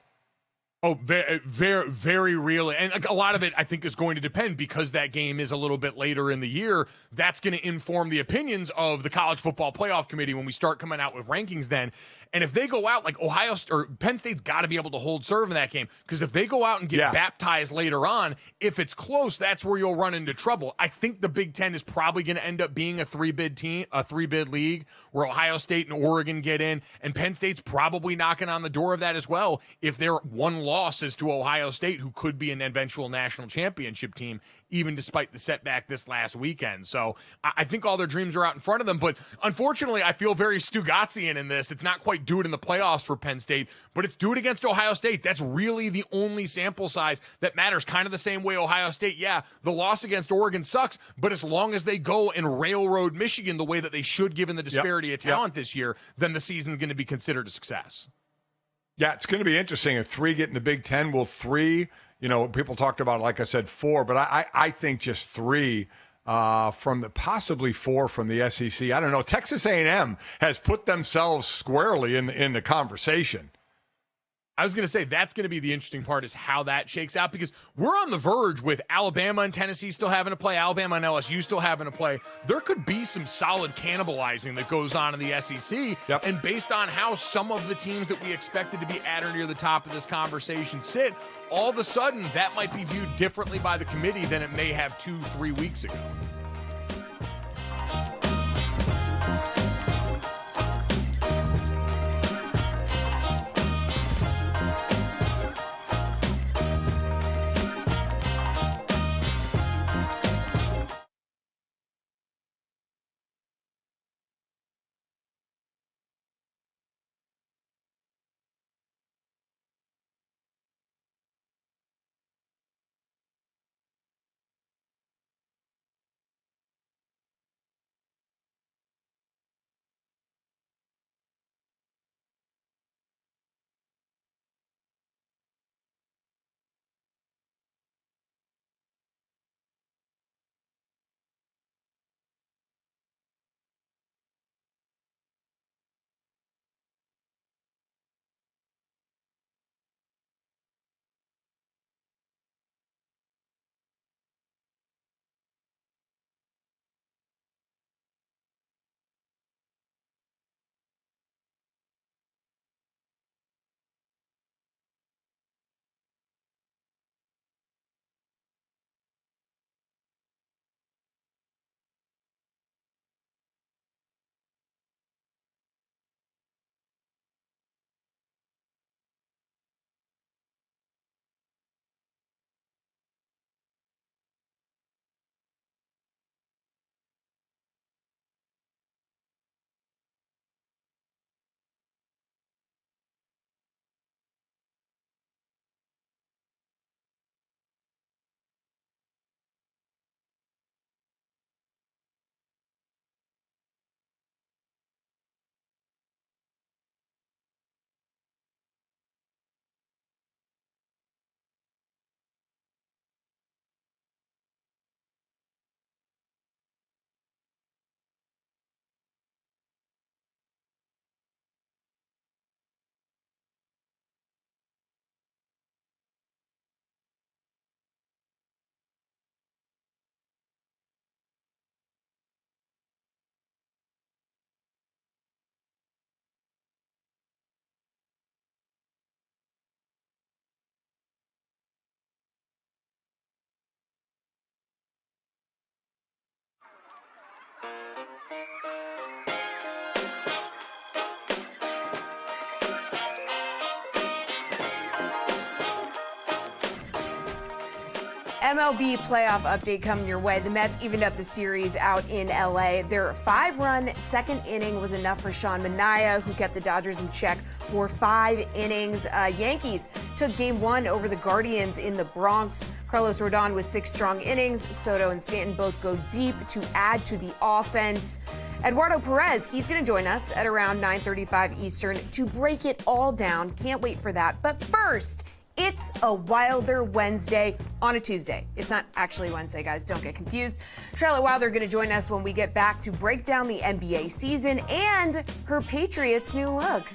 Oh, very, very, very real. And a lot of it, I think, is going to depend because that game is a little bit later in the year. That's going to inform the opinions of the College Football Playoff Committee when we start coming out with rankings then. And if they go out, Ohio or Penn State's got to be able to hold serve in that game, because if they go out and get baptized later on, if it's close, that's where you'll run into trouble. I think the Big Ten is probably going to end up being a 3-bid team, a 3-bid league where Ohio State and Oregon get in, and Penn State's probably knocking on the door of that as well if they're 1 losses to Ohio State, who could be an eventual national championship team, even despite the setback this last weekend. So I think all their dreams are out in front of them. But unfortunately, I feel very Stugatzian in this. It's not quite do it in the playoffs for Penn State, but it's do it against Ohio State. That's really the only sample size that matters. Kind of the same way Ohio State, the loss against Oregon sucks, but as long as they go and railroad Michigan the way that they should, given the disparity of talent this year, then the season's going to be considered a success. Yeah, it's going to be interesting. If 3 get in the Big Ten, will 3, people talked about, like I said, 4, but I think just 3 from the possibly 4 from the SEC. I don't know. Texas A&M has put themselves squarely in the conversation. I was going to say that's going to be the interesting part is how that shakes out, because we're on the verge with Alabama and Tennessee still having to play, Alabama and LSU still having to play. There could be some solid cannibalizing that goes on in the SEC. Yep. And based on how some of the teams that we expected to be at or near the top of this conversation sit, all of a sudden that might be viewed differently by the committee than it may have 2-3 weeks ago. MLB playoff update coming your way. The Mets evened up the series out in LA. Their 5-run second inning was enough for Sean Manaea, who kept the Dodgers in check for 5 innings. Yankees took game 1 over the Guardians in the Bronx. Carlos Rodon with 6 strong innings. Soto and Stanton both go deep to add to the offense. Eduardo Pérez, he's going to join us at around 9:35 Eastern to break it all down. Can't wait for that. But first, it's a Wilder Wednesday on a Tuesday. It's not actually Wednesday, guys. Don't get confused. Charlotte Wilder going to join us when we get back to break down the NBA season and her Patriots' new look.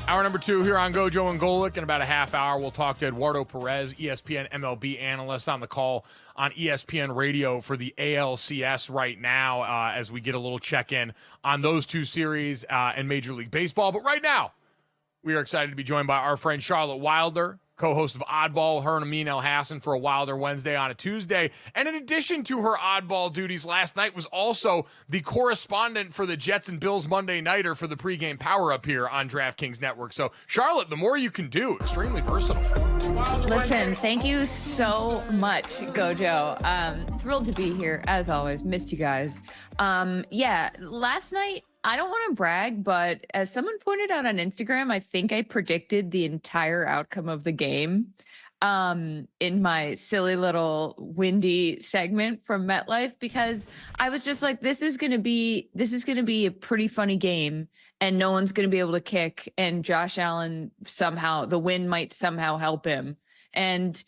Hour number 2 here on GoJo and Golic. In about a half hour, we'll talk to Eduardo Pérez, ESPN MLB analyst, on the call on ESPN Radio for the ALCS right now, as we get a little check-in on those two series and Major League Baseball. But right now, we are excited to be joined by our friend Charlotte Wilder, co-host of Oddball, her and Amin El Hassan for a Wilder Wednesday on a Tuesday. And in addition to her oddball duties, last night was also the correspondent for the Jets and Bills Monday Nighter for the pregame power-up here on DraftKings Network. So, Charlotte, the more you can do, extremely versatile. Listen, thank you so much, Gojo. Thrilled to be here, as always. Missed you guys. Yeah, last night, I don't want to brag, but as someone pointed out on Instagram, I think I predicted the entire outcome of the game in my silly little windy segment from MetLife, because I was just like, this is going to be a pretty funny game, and no one's going to be able to kick, and Josh Allen somehow, the wind might somehow help him. And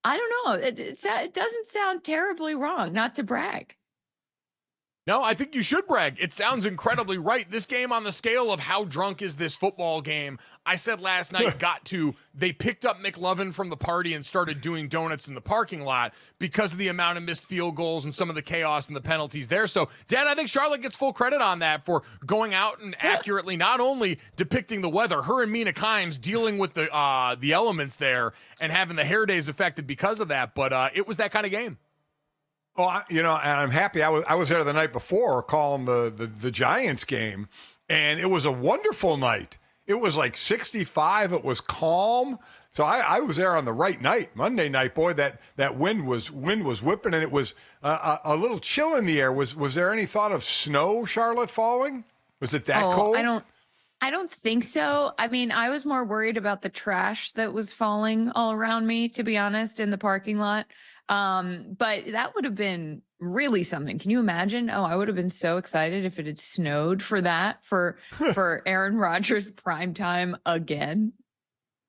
I don't know, it doesn't sound terribly wrong, not to brag. No, I think you should brag. It sounds incredibly right. This game, on the scale of how drunk is this football game, I said last night, they picked up McLovin from the party and started doing donuts in the parking lot because of the amount of missed field goals and some of the chaos and the penalties there. So, Dan, I think Charlotte gets full credit on that for going out and accurately not only depicting the weather, her and Mina Kimes dealing with the elements there and having the hair days affected because of that, but it was that kind of game. Oh, and I'm happy. I was there the night before calling the Giants game, and it was a wonderful night. It was like 65. It was calm. So I was there on the right night, Monday night. Boy, that wind was whipping, and it was a little chill in the air. Was there any thought of snow, Charlotte, falling? Was it that cold? I don't think so. I mean, I was more worried about the trash that was falling all around me, to be honest, in the parking lot. But that would have been really something. Can you imagine? Oh, I would have been so excited if it had snowed for that, for Aaron Rodgers prime time again.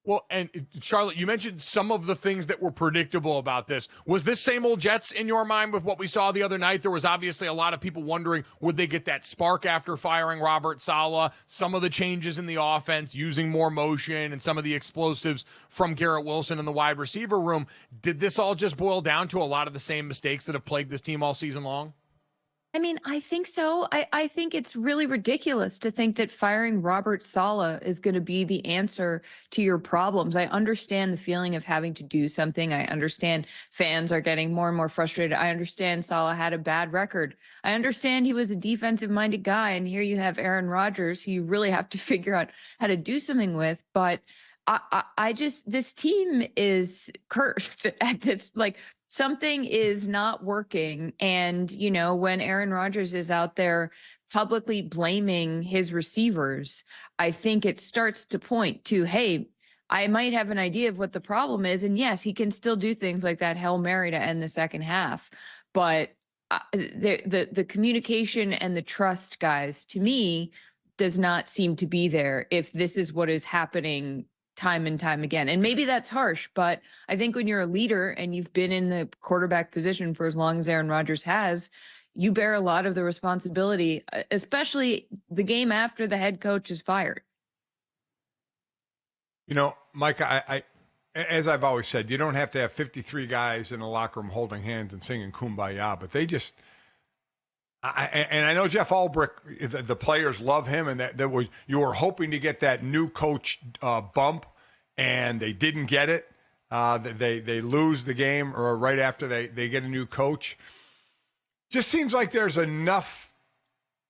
Well, and Charlotte, you mentioned some of the things that were predictable about this. Was this same old Jets in your mind with what we saw the other night? There was obviously a lot of people wondering, would they get that spark after firing Robert Saleh? Some of the changes in the offense, using more motion, and some of the explosives from Garrett Wilson in the wide receiver room. Did this all just boil down to a lot of the same mistakes that have plagued this team all season long? I mean, I think so. I think it's really ridiculous to think that firing Robert Saleh is going to be the answer to your problems. I understand the feeling of having to do something. I understand fans are getting more and more frustrated. I understand Saleh had a bad record. I understand he was a defensive-minded guy, and here you have Aaron Rodgers, who you really have to figure out how to do something with. But I just, this team is cursed at this, like, something is not working. And, you know, when Aaron Rodgers is out there publicly blaming his receivers, I think it starts to point to, hey, I might have an idea of what the problem is. And yes, he can still do things like that Hail Mary to end the second half. But the communication and the trust, guys, to me, does not seem to be there if this is what is happening time and time again. And maybe that's harsh, but I think when you're a leader and you've been in the quarterback position for as long as Aaron Rodgers has, you bear a lot of the responsibility, especially the game after the head coach is fired. You know, Mike, I as I've always said, you don't have to have 53 guys in the locker room holding hands and singing Kumbaya, but they just, and I know Jeff Ulbrich, the players love him, and that was, you were hoping to get that new coach bump, and they didn't get it. They lose the game or right after they get a new coach. Just seems like there's enough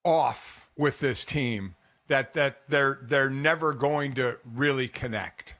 off with this team that they're never going to really connect.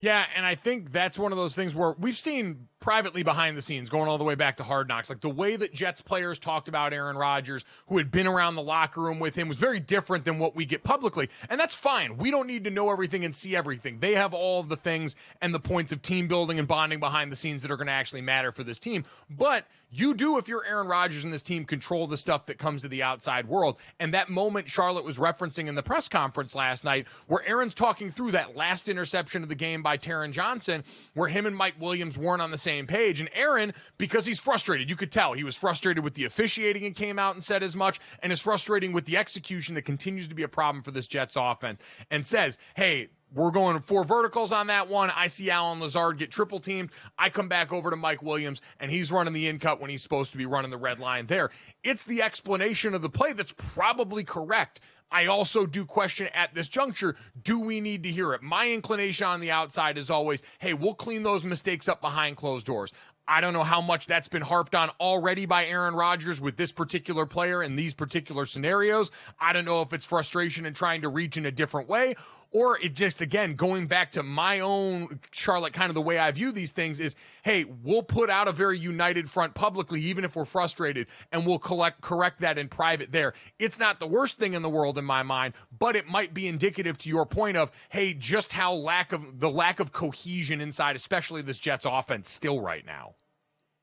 Yeah, and I think that's one of those things where we've seen privately behind the scenes, going all the way back to Hard Knocks, like the way that Jets players talked about Aaron Rodgers, who had been around the locker room with him, was very different than what we get publicly. And that's fine. We don't need to know everything and see everything. They have all of the things and the points of team building and bonding behind the scenes that are going to actually matter for this team. But you do, if you're Aaron Rodgers and this team, control the stuff that comes to the outside world. And that moment Charlotte was referencing in the press conference last night, where Aaron's talking through that last interception of the game by Taron Johnson, where him and Mike Williams weren't on the same page. And Aaron, because he's frustrated, you could tell he was frustrated with the officiating and came out and said as much, and is frustrating with the execution that continues to be a problem for this Jets offense, and says, hey, we're going 4 verticals on that one. I see Allen Lazard get triple teamed. I come back over to Mike Williams, and he's running the in cut when he's supposed to be running the red line there. It's the explanation of the play that's probably correct. I also do question at this juncture, do we need to hear it? My inclination on the outside is always, hey, we'll clean those mistakes up behind closed doors. I don't know how much that's been harped on already by Aaron Rodgers with this particular player in these particular scenarios. I don't know if it's frustration and trying to reach in a different way, or it just, again, going back to my own Charlotte, kind of the way I view these things is, hey, we'll put out a very united front publicly, even if we're frustrated, and we'll correct that in private there. It's not the worst thing in the world in my mind, but it might be indicative to your point of, hey, just how lack of cohesion inside, especially this Jets offense still right now.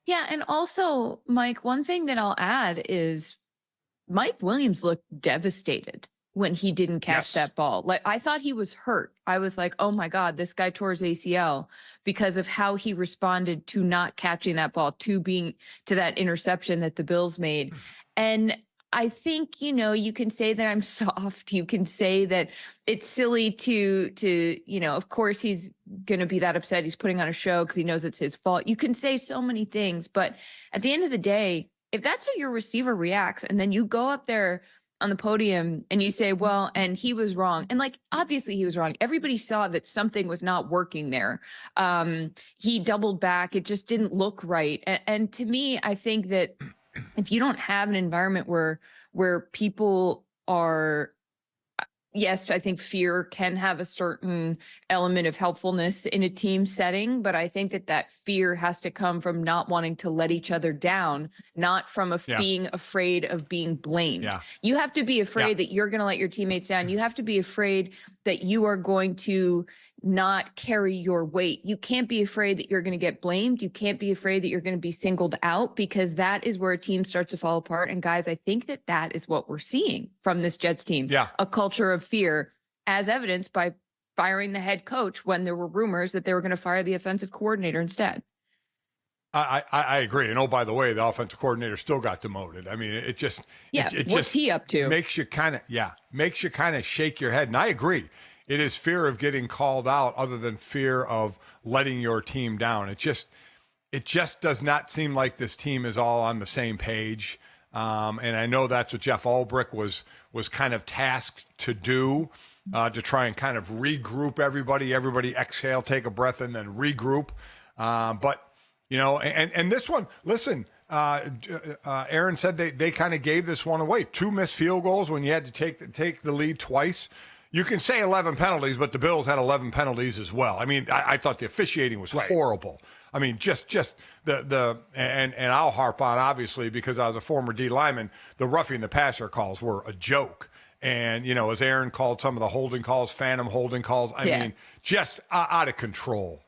Yeah, and also, Mike, one thing that I'll add is Mike Williams looked devastated when he didn't catch that ball. Like, I thought he was hurt. I was like, oh my God, this guy tore his ACL because of how he responded to not catching that ball, to that interception that the Bills made. And I think, you can say that I'm soft. You can say that it's silly to of course he's going to be that upset. He's putting on a show because he knows it's his fault. You can say so many things, but at the end of the day, if that's how your receiver reacts, and then you go up there on the podium and you say, well, and he was wrong. And like, obviously he was wrong. Everybody saw that something was not working there. He doubled back. It just didn't look right. And to me, I think that if you don't have an environment where people are, yes, I think fear can have a certain element of helpfulness in a team setting, but I think that fear has to come from not wanting to let each other down, not from being afraid of being blamed. Yeah. You have to be afraid that you're going to let your teammates down. You have to be afraid that you are going to not carry your weight. You can't be afraid that you're going to get blamed. You can't be afraid that you're going to be singled out, because that is where a team starts to fall apart. And guys, I think that is what we're seeing from this Jets team. Yeah. A culture of fear, as evidenced by firing the head coach when there were rumors that they were going to fire the offensive coordinator instead. I agree. And oh, by the way, the offensive coordinator still got demoted. I mean, it just, what's he up to? Makes you kind of shake your head. And I agree. It is fear of getting called out other than fear of letting your team down. It just does not seem like this team is all on the same page. And I know that's what Jeff Ulbrich was kind of tasked to do, to try and kind of regroup everybody exhale, take a breath, and then regroup. But, and this one, listen, Aaron said they kind of gave this one away. 2 missed field goals when you had to take the lead twice. You can say 11 penalties, but the Bills had 11 penalties as well. I mean, I thought the officiating was horrible. I mean, just and I'll harp on, obviously, because I was a former D lineman, the roughing the passer calls were a joke. And, as Aaron called some of the holding calls, phantom holding calls, I mean, just out of control.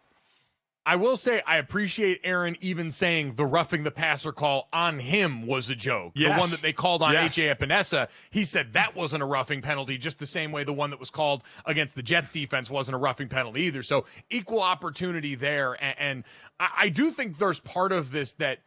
I will say I appreciate Aaron even saying the roughing the passer call on him was a joke. Yes. The one that they called on H.A. Epinesa, he said that wasn't a roughing penalty, just the same way the one that was called against the Jets defense wasn't a roughing penalty either. So equal opportunity there. And I do think there's part of this that,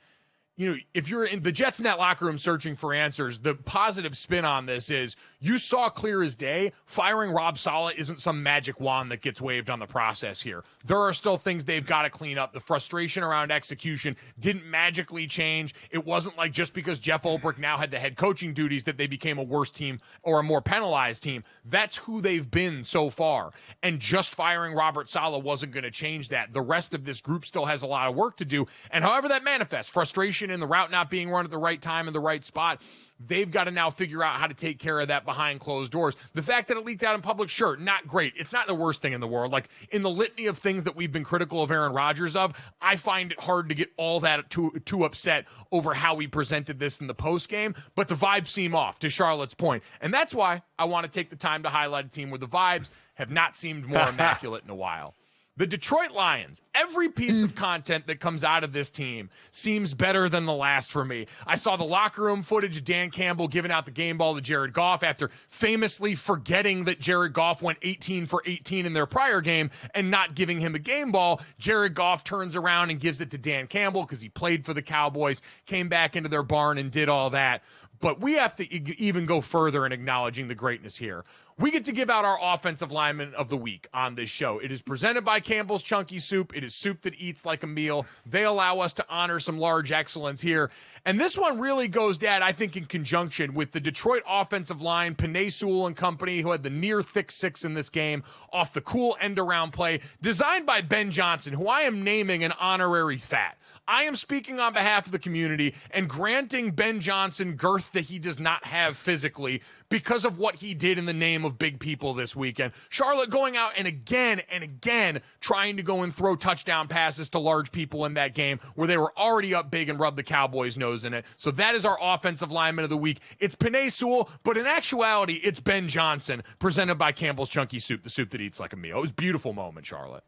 if you're in the Jets in that locker room searching for answers, the positive spin on this is you saw clear as day, firing Rob Saleh isn't some magic wand that gets waved on the process here. There are still things they've got to clean up. The frustration around execution didn't magically change. It wasn't like just because Jeff Ulbrich now had the head coaching duties that they became a worse team or a more penalized team. That's who they've been so far. And just firing Robert Saleh wasn't going to change that. The rest of this group still has a lot of work to do. And however that manifests, frustration motion and the route not being run at the right time in the right spot. They've got to now figure out how to take care of that behind closed doors. The fact that it leaked out in public, sure, not great. It's not the worst thing in the world. Like, in the litany of things that we've been critical of Aaron Rodgers of, I find it hard to get all that too upset over how he presented this in the post game. But the vibes seem off, to Charlotte's point. And that's why I want to take the time to highlight a team where the vibes have not seemed more immaculate in a while. The Detroit Lions, every piece of content that comes out of this team seems better than the last for me. I saw the locker room footage of Dan Campbell giving out the game ball to Jared Goff after famously forgetting that Jared Goff went 18 for 18 in their prior game and not giving him a game ball. Jared Goff turns around and gives it to Dan Campbell because he played for the Cowboys, came back into their barn and did all that. But we have to even go further in acknowledging the greatness here. We get to give out our offensive lineman of the week on this show. It is presented by Campbell's Chunky Soup. It is soup that eats like a meal. They allow us to honor some large excellence here. And this one really goes, Dad, I think in conjunction with the Detroit offensive line, Penalties and company, who had the near thick six in this game off the cool end-around play designed by Ben Johnson, who I am naming an honorary fat. I am speaking on behalf of the community and granting Ben Johnson girth that he does not have physically because of what he did in the name of big people this weekend. Charlotte going out and again trying to go and throw touchdown passes to large people in that game where they were already up big and rubbed the Cowboys' nose in it. So that is our offensive lineman of the week. It's Penalties, but in actuality, it's Ben Johnson, presented by Campbell's Chunky Soup, the soup that eats like a meal. It was a beautiful moment, Charlotte.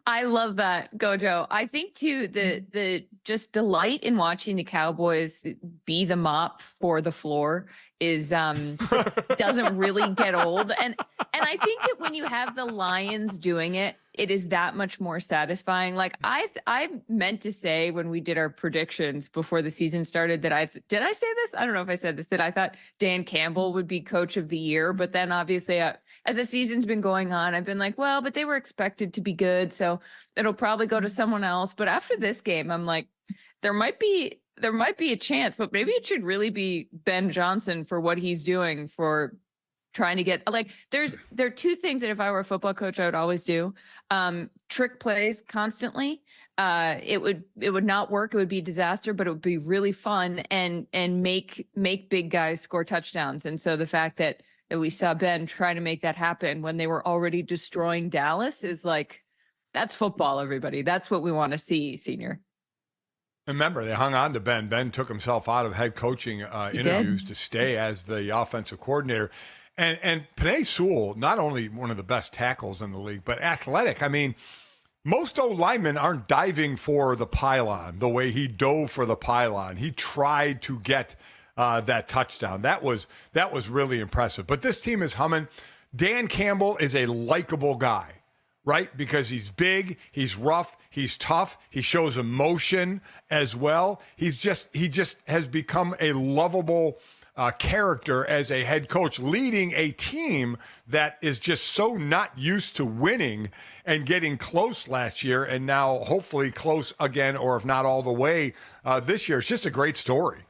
I love that, Gojo. I think too the just delight in watching the Cowboys be the mop for the floor is doesn't really get old. And I think that when you have the Lions doing it, it is that much more satisfying. Like I meant to say when we did our predictions before the season started that did I say this? I don't know if I said this, that I thought Dan Campbell would be coach of the year, but then obviously as the season's been going on, I've been like, well, but they were expected to be good, so it'll probably go to someone else. But after this game, I'm like, there might be a chance, but maybe it should really be Ben Johnson for what he's doing for trying to get, like, there are two things that if I were a football coach, I would always do. Trick plays constantly. It would not work. It would be a disaster, but it would be really fun and make big guys score touchdowns. And so the fact that we saw Ben trying to make that happen when they were already destroying Dallas is like, that's football, everybody. That's what we want to see, Senior. Remember, they hung on to Ben. Ben took himself out of head coaching interviews to stay as the offensive coordinator. And Penei Sewell, not only one of the best tackles in the league, but athletic. I mean, most O-linemen aren't diving for the pylon the way he dove for the pylon. He tried to get that touchdown. That was really impressive. But this team is humming. Dan Campbell is a likable guy, right? Because he's big, he's rough, he's tough, he shows emotion as well. He just has become a lovable character as a head coach, leading a team that is just so not used to winning and getting close last year, and now hopefully close again, or if not all the way this year. It's just a great story.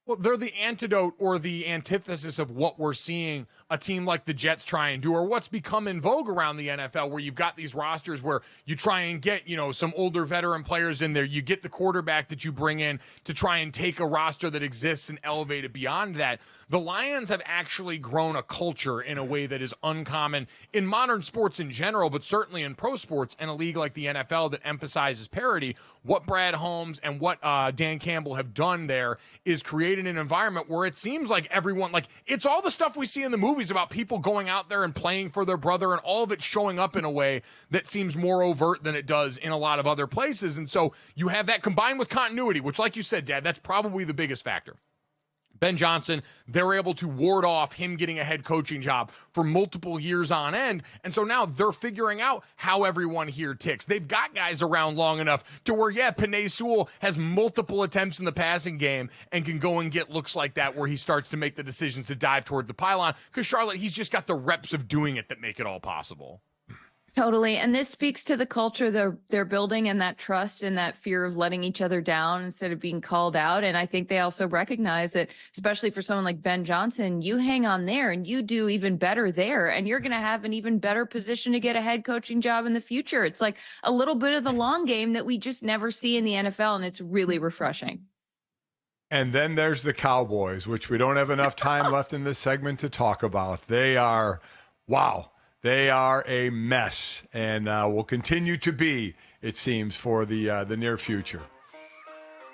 Well, they're the antidote or the antithesis of what we're seeing a team like the Jets try and do, or what's become in vogue around the NFL, where you've got these rosters where you try and get, some older veteran players in there. You get the quarterback that you bring in to try and take a roster that exists and elevate it beyond that. The Lions have actually grown a culture in a way that is uncommon in modern sports in general, but certainly in pro sports and a league like the NFL that emphasizes parity. What Brad Holmes and what Dan Campbell have done there is created an environment where it seems like everyone, like, it's all the stuff we see in the movies about people going out there and playing for their brother, and all of it showing up in a way that seems more overt than it does in a lot of other places. And so you have that combined with continuity, which, like you said, Dad, that's probably the biggest factor. Ben Johnson, they're able to ward off him getting a head coaching job for multiple years on end. And so now they're figuring out how everyone here ticks. They've got guys around long enough to where, Penei Sewell has multiple attempts in the passing game and can go and get looks like that where he starts to make the decisions to dive toward the pylon. Because Charlotte, he's just got the reps of doing it that make it all possible. Totally. And this speaks to the culture they're building, and that trust and that fear of letting each other down instead of being called out. And I think they also recognize that, especially for someone like Ben Johnson, you hang on there and you do even better there, and you're going to have an even better position to get a head coaching job in the future. It's like a little bit of the long game that we just never see in the NFL, and it's really refreshing. And then there's the Cowboys, which we don't have enough time left in this segment to talk about. They are, wow. They are a mess, and will continue to be, it seems, for the near future.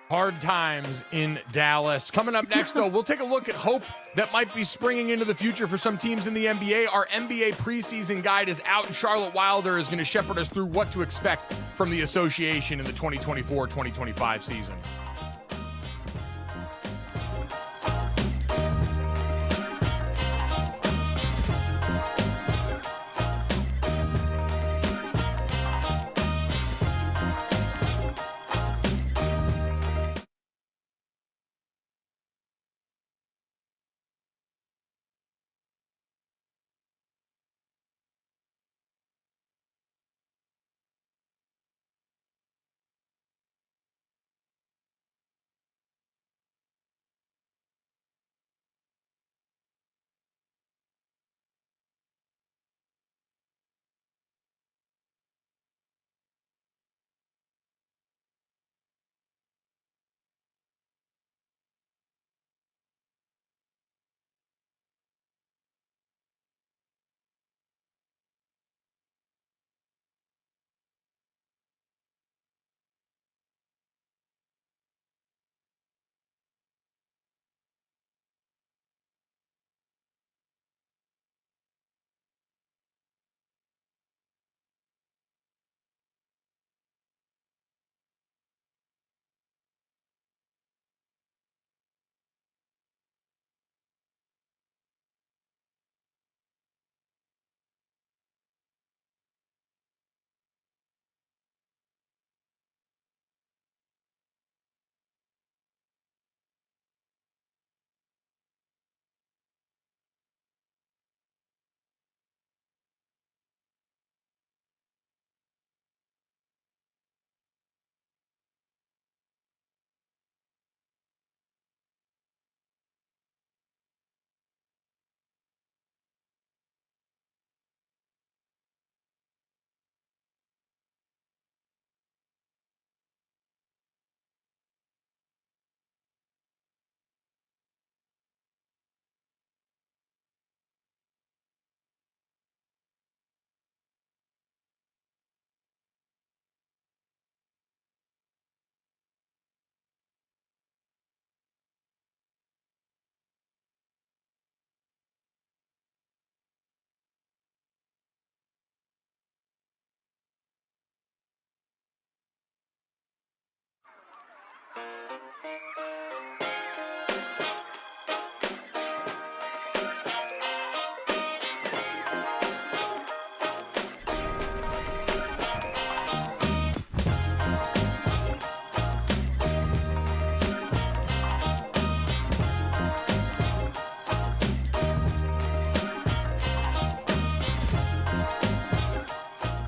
Hard times in Dallas. Coming up next, though, we'll take a look at hope that might be springing into the future for some teams in the NBA. Our NBA preseason guide is out, and Charlotte Wilder is going to shepherd us through what to expect from the association in the 2024-2025 season.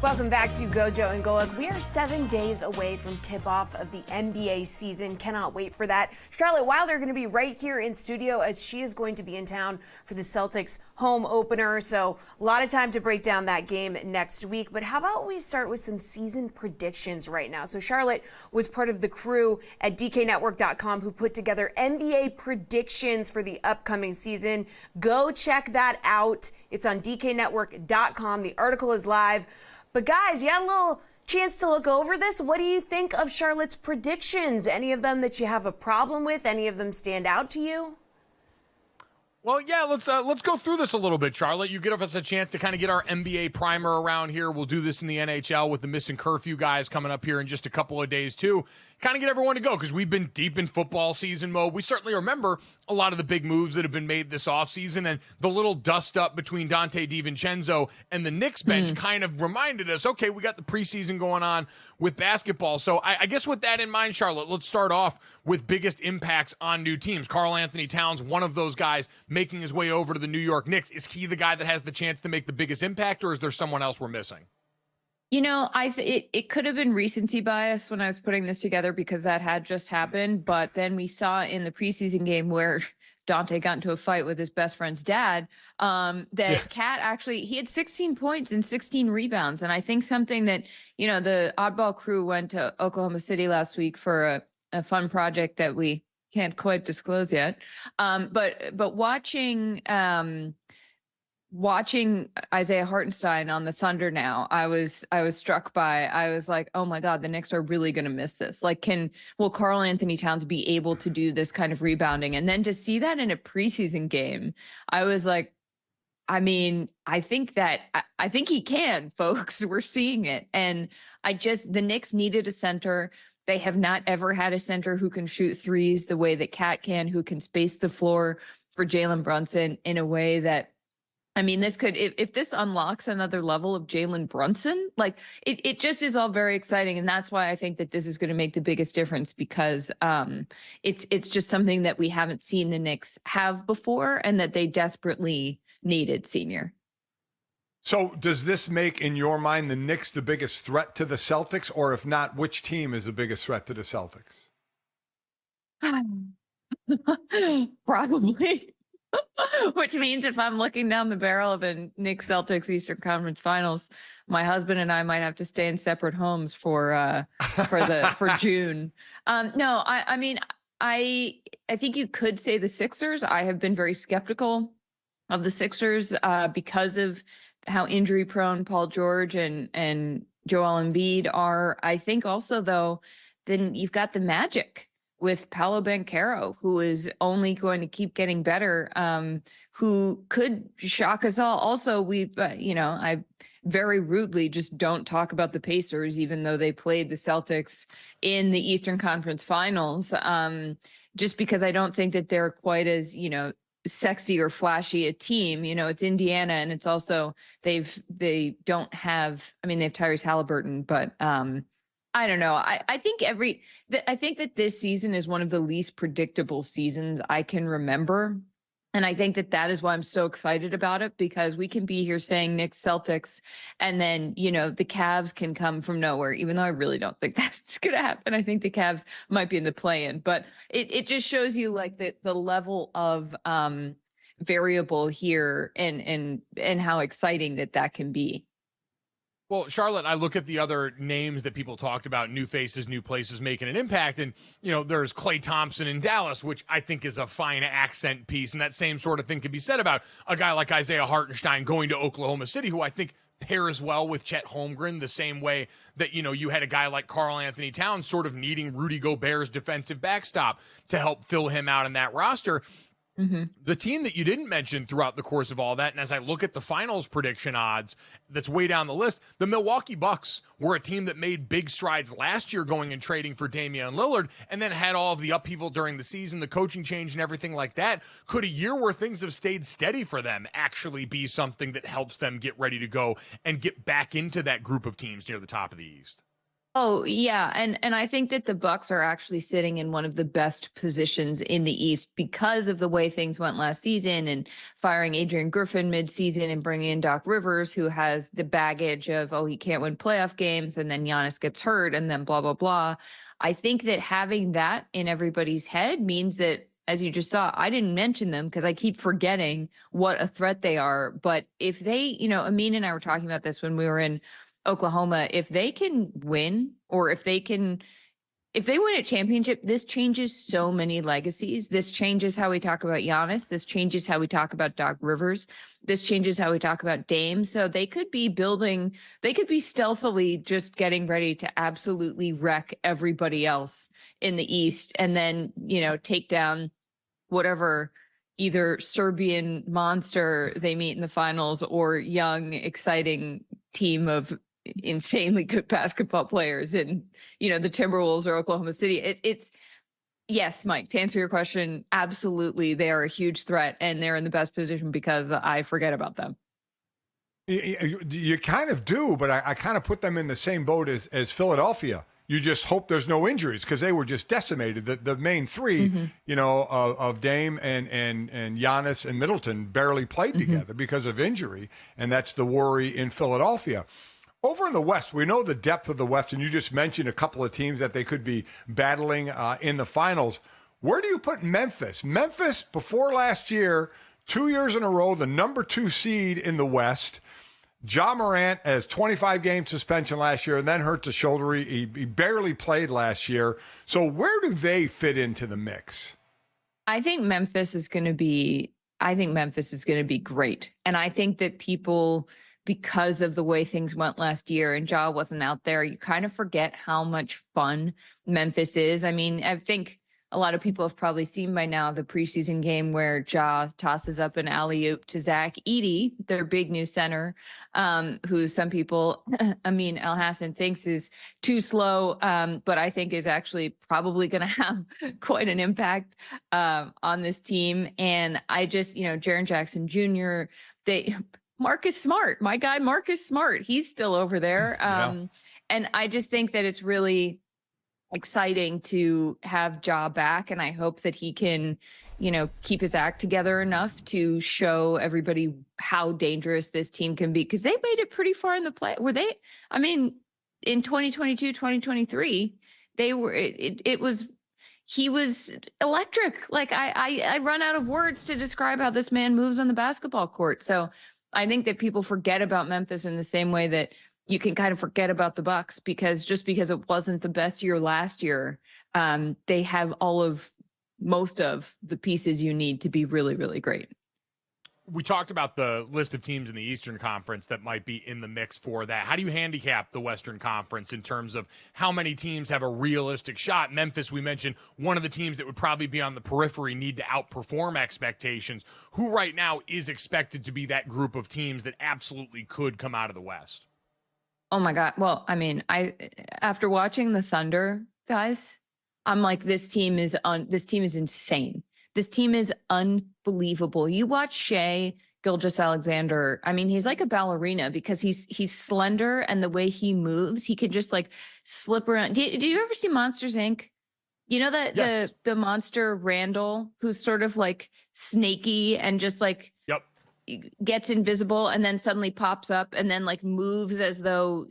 Welcome back to GoJo and Golic. We are 7 days away from tip-off of the NBA season. Cannot wait for that. Charlotte Wilder going to be right here in studio as she is going to be in town for the Celtics home opener. So a lot of time to break down that game next week. But how about we start with some season predictions right now? So Charlotte was part of the crew at DKNetwork.com who put together NBA predictions for the upcoming season. Go check that out. It's on DKNetwork.com. The article is live. But guys, you had a little chance to look over this. What do you think of Charlotte's predictions? Any of them that you have a problem with? Any of them stand out to you? Well, yeah, let's go through this a little bit, Charlotte. You give us a chance to kind of get our NBA primer around here. We'll do this in the NHL with the missing curfew guys coming up here in just a couple of days, too. Kind of get everyone to go because we've been deep in football season mode. We certainly remember a lot of the big moves that have been made this offseason, and the little dust up between Dante DiVincenzo and the Knicks bench kind of reminded us, okay, we got the preseason going on with basketball. So I guess with that in mind, Charlotte, let's start off with biggest impacts on new teams. Karl Anthony Towns, one of those guys making his way over to the New York Knicks. Is he the guy that has the chance to make the biggest impact, or is there someone else we're missing? It could have been recency bias when I was putting this together because that had just happened. But then we saw in the preseason game where Dante got into a fight with his best friend's dad, that Cat actually, he had 16 points and 16 rebounds. And I think something that, the Oddball crew went to Oklahoma City last week for a fun project that we can't quite disclose yet. But watching Isaiah Hartenstein on the Thunder now, I was struck by, I was like, oh my God, the Knicks are really going to miss this. Like, will Karl Anthony Towns be able to do this kind of rebounding? And then to see that in a preseason game, I was like, I think he can, folks. We're seeing it. And the Knicks needed a center. They have not ever had a center who can shoot threes the way that Cat can, who can space the floor for Jalen Brunson in a way that, this could, if this unlocks another level of Jalen Brunson, like it just is all very exciting. And that's why I think that this is going to make the biggest difference, because it's just something that we haven't seen the Knicks have before and that they desperately needed, Senior. So does this make, in your mind, the Knicks the biggest threat to the Celtics? Or if not, which team is the biggest threat to the Celtics? Probably. Which means if I'm looking down the barrel of a Knicks Celtics Eastern Conference Finals, my husband and I might have to stay in separate homes for June. No, I think you could say the Sixers. I have been very skeptical of the Sixers because of how injury prone Paul George and Joel Embiid are. I think also, though, then you've got the Magic with Paolo Banchero, who is only going to keep getting better, who could shock us all. Also, I very rudely just don't talk about the Pacers, even though they played the Celtics in the Eastern Conference Finals, just because I don't think that they're quite as, sexy or flashy a team. It's Indiana, and it's also they have Tyrese Halliburton, but I don't know. I think that this season is one of the least predictable seasons I can remember. And I think that is why I'm so excited about it, because we can be here saying Knicks Celtics, and then, the Cavs can come from nowhere, even though I really don't think that's going to happen. I think the Cavs might be in the play-in, but it just shows you like the level of variable here and how exciting that can be. Well, Charlotte, I look at the other names that people talked about, new faces, new places making an impact. And, there's Klay Thompson in Dallas, which I think is a fine accent piece. And that same sort of thing could be said about a guy like Isaiah Hartenstein going to Oklahoma City, who I think pairs well with Chet Holmgren, the same way that, you had a guy like Karl Anthony Towns sort of needing Rudy Gobert's defensive backstop to help fill him out in that roster. Mm-hmm. The team that you didn't mention throughout the course of all that, and as I look at the finals prediction odds, that's way down the list, the Milwaukee Bucks were a team that made big strides last year going and trading for Damian Lillard, and then had all of the upheaval during the season, the coaching change and everything like that. Could a year where things have stayed steady for them actually be something that helps them get ready to go and get back into that group of teams near the top of the East? Oh, yeah. And I think that the Bucks are actually sitting in one of the best positions in the East because of the way things went last season, and firing Adrian Griffin midseason and bringing in Doc Rivers, who has the baggage of, he can't win playoff games, and then Giannis gets hurt, and then blah, blah, blah. I think that having that in everybody's head means that, as you just saw, I didn't mention them because I keep forgetting what a threat they are. But if they, Amin and I were talking about this when we were in Oklahoma, if they can win, or if they win a championship, this changes so many legacies. This changes how we talk about Giannis. This changes how we talk about Doc Rivers. This changes how we talk about Dame. So they could be stealthily just getting ready to absolutely wreck everybody else in the East, and then, take down whatever either Serbian monster they meet in the finals, or young, exciting team of insanely good basketball players in, the Timberwolves or Oklahoma City. It's yes, Mike, to answer your question, absolutely. They are a huge threat, and they're in the best position because I forget about them. You kind of do, but I kind of put them in the same boat as Philadelphia. You just hope there's no injuries, because they were just decimated. The main three, mm-hmm. Of Dame and Giannis and Middleton barely played mm-hmm. together because of injury, and that's the worry in Philadelphia. Over in the West, we know the depth of the West, and you just mentioned a couple of teams that they could be battling in the finals. Where do you put Memphis? Memphis, before last year, 2 years in a row, the number 2 seed in the West. Ja Morant has 25-game suspension last year and then hurt the shoulder. He barely played last year. So where do they fit into the mix? I think Memphis is going to be great. And I think that people, because of the way things went last year and Ja wasn't out there, you kind of forget how much fun Memphis is. I mean, I think a lot of people have probably seen by now the preseason game where Ja tosses up an alley-oop to Zach Edey, their big new center, who some people, Amin El-Hassan, thinks is too slow, but I think is actually probably going to have quite an impact on this team. And I just, Jaren Jackson Jr., Marcus Smart, my guy Marcus Smart, he's still over there. And I just think that it's really exciting to have Ja back, and I hope that he can, keep his act together enough to show everybody how dangerous this team can be, because they made it pretty far in the play. In 2022, 2023, he was electric. Like I run out of words to describe how this man moves on the basketball court. So I think that people forget about Memphis in the same way that you can kind of forget about the Bucks, because just because it wasn't the best year last year, they have most of the pieces you need to be really, really great. We talked about the list of teams in the Eastern Conference that might be in the mix for that. How do you handicap the Western Conference in terms of how many teams have a realistic shot? Memphis, we mentioned, one of the teams that would probably be on the periphery, need to outperform expectations. Who right now is expected to be that group of teams that absolutely could come out of the West? Oh my God. Well, after watching the Thunder, guys, I'm like, this team is insane. This team is unbelievable. You watch Shai Gilgeous-Alexander. He's like a ballerina because he's slender, and the way he moves, he can just like slip around. Did you ever see Monsters, Inc.? You know that Yes. the monster Randall, who's sort of like snaky and just like gets invisible and then suddenly pops up and then like moves as though,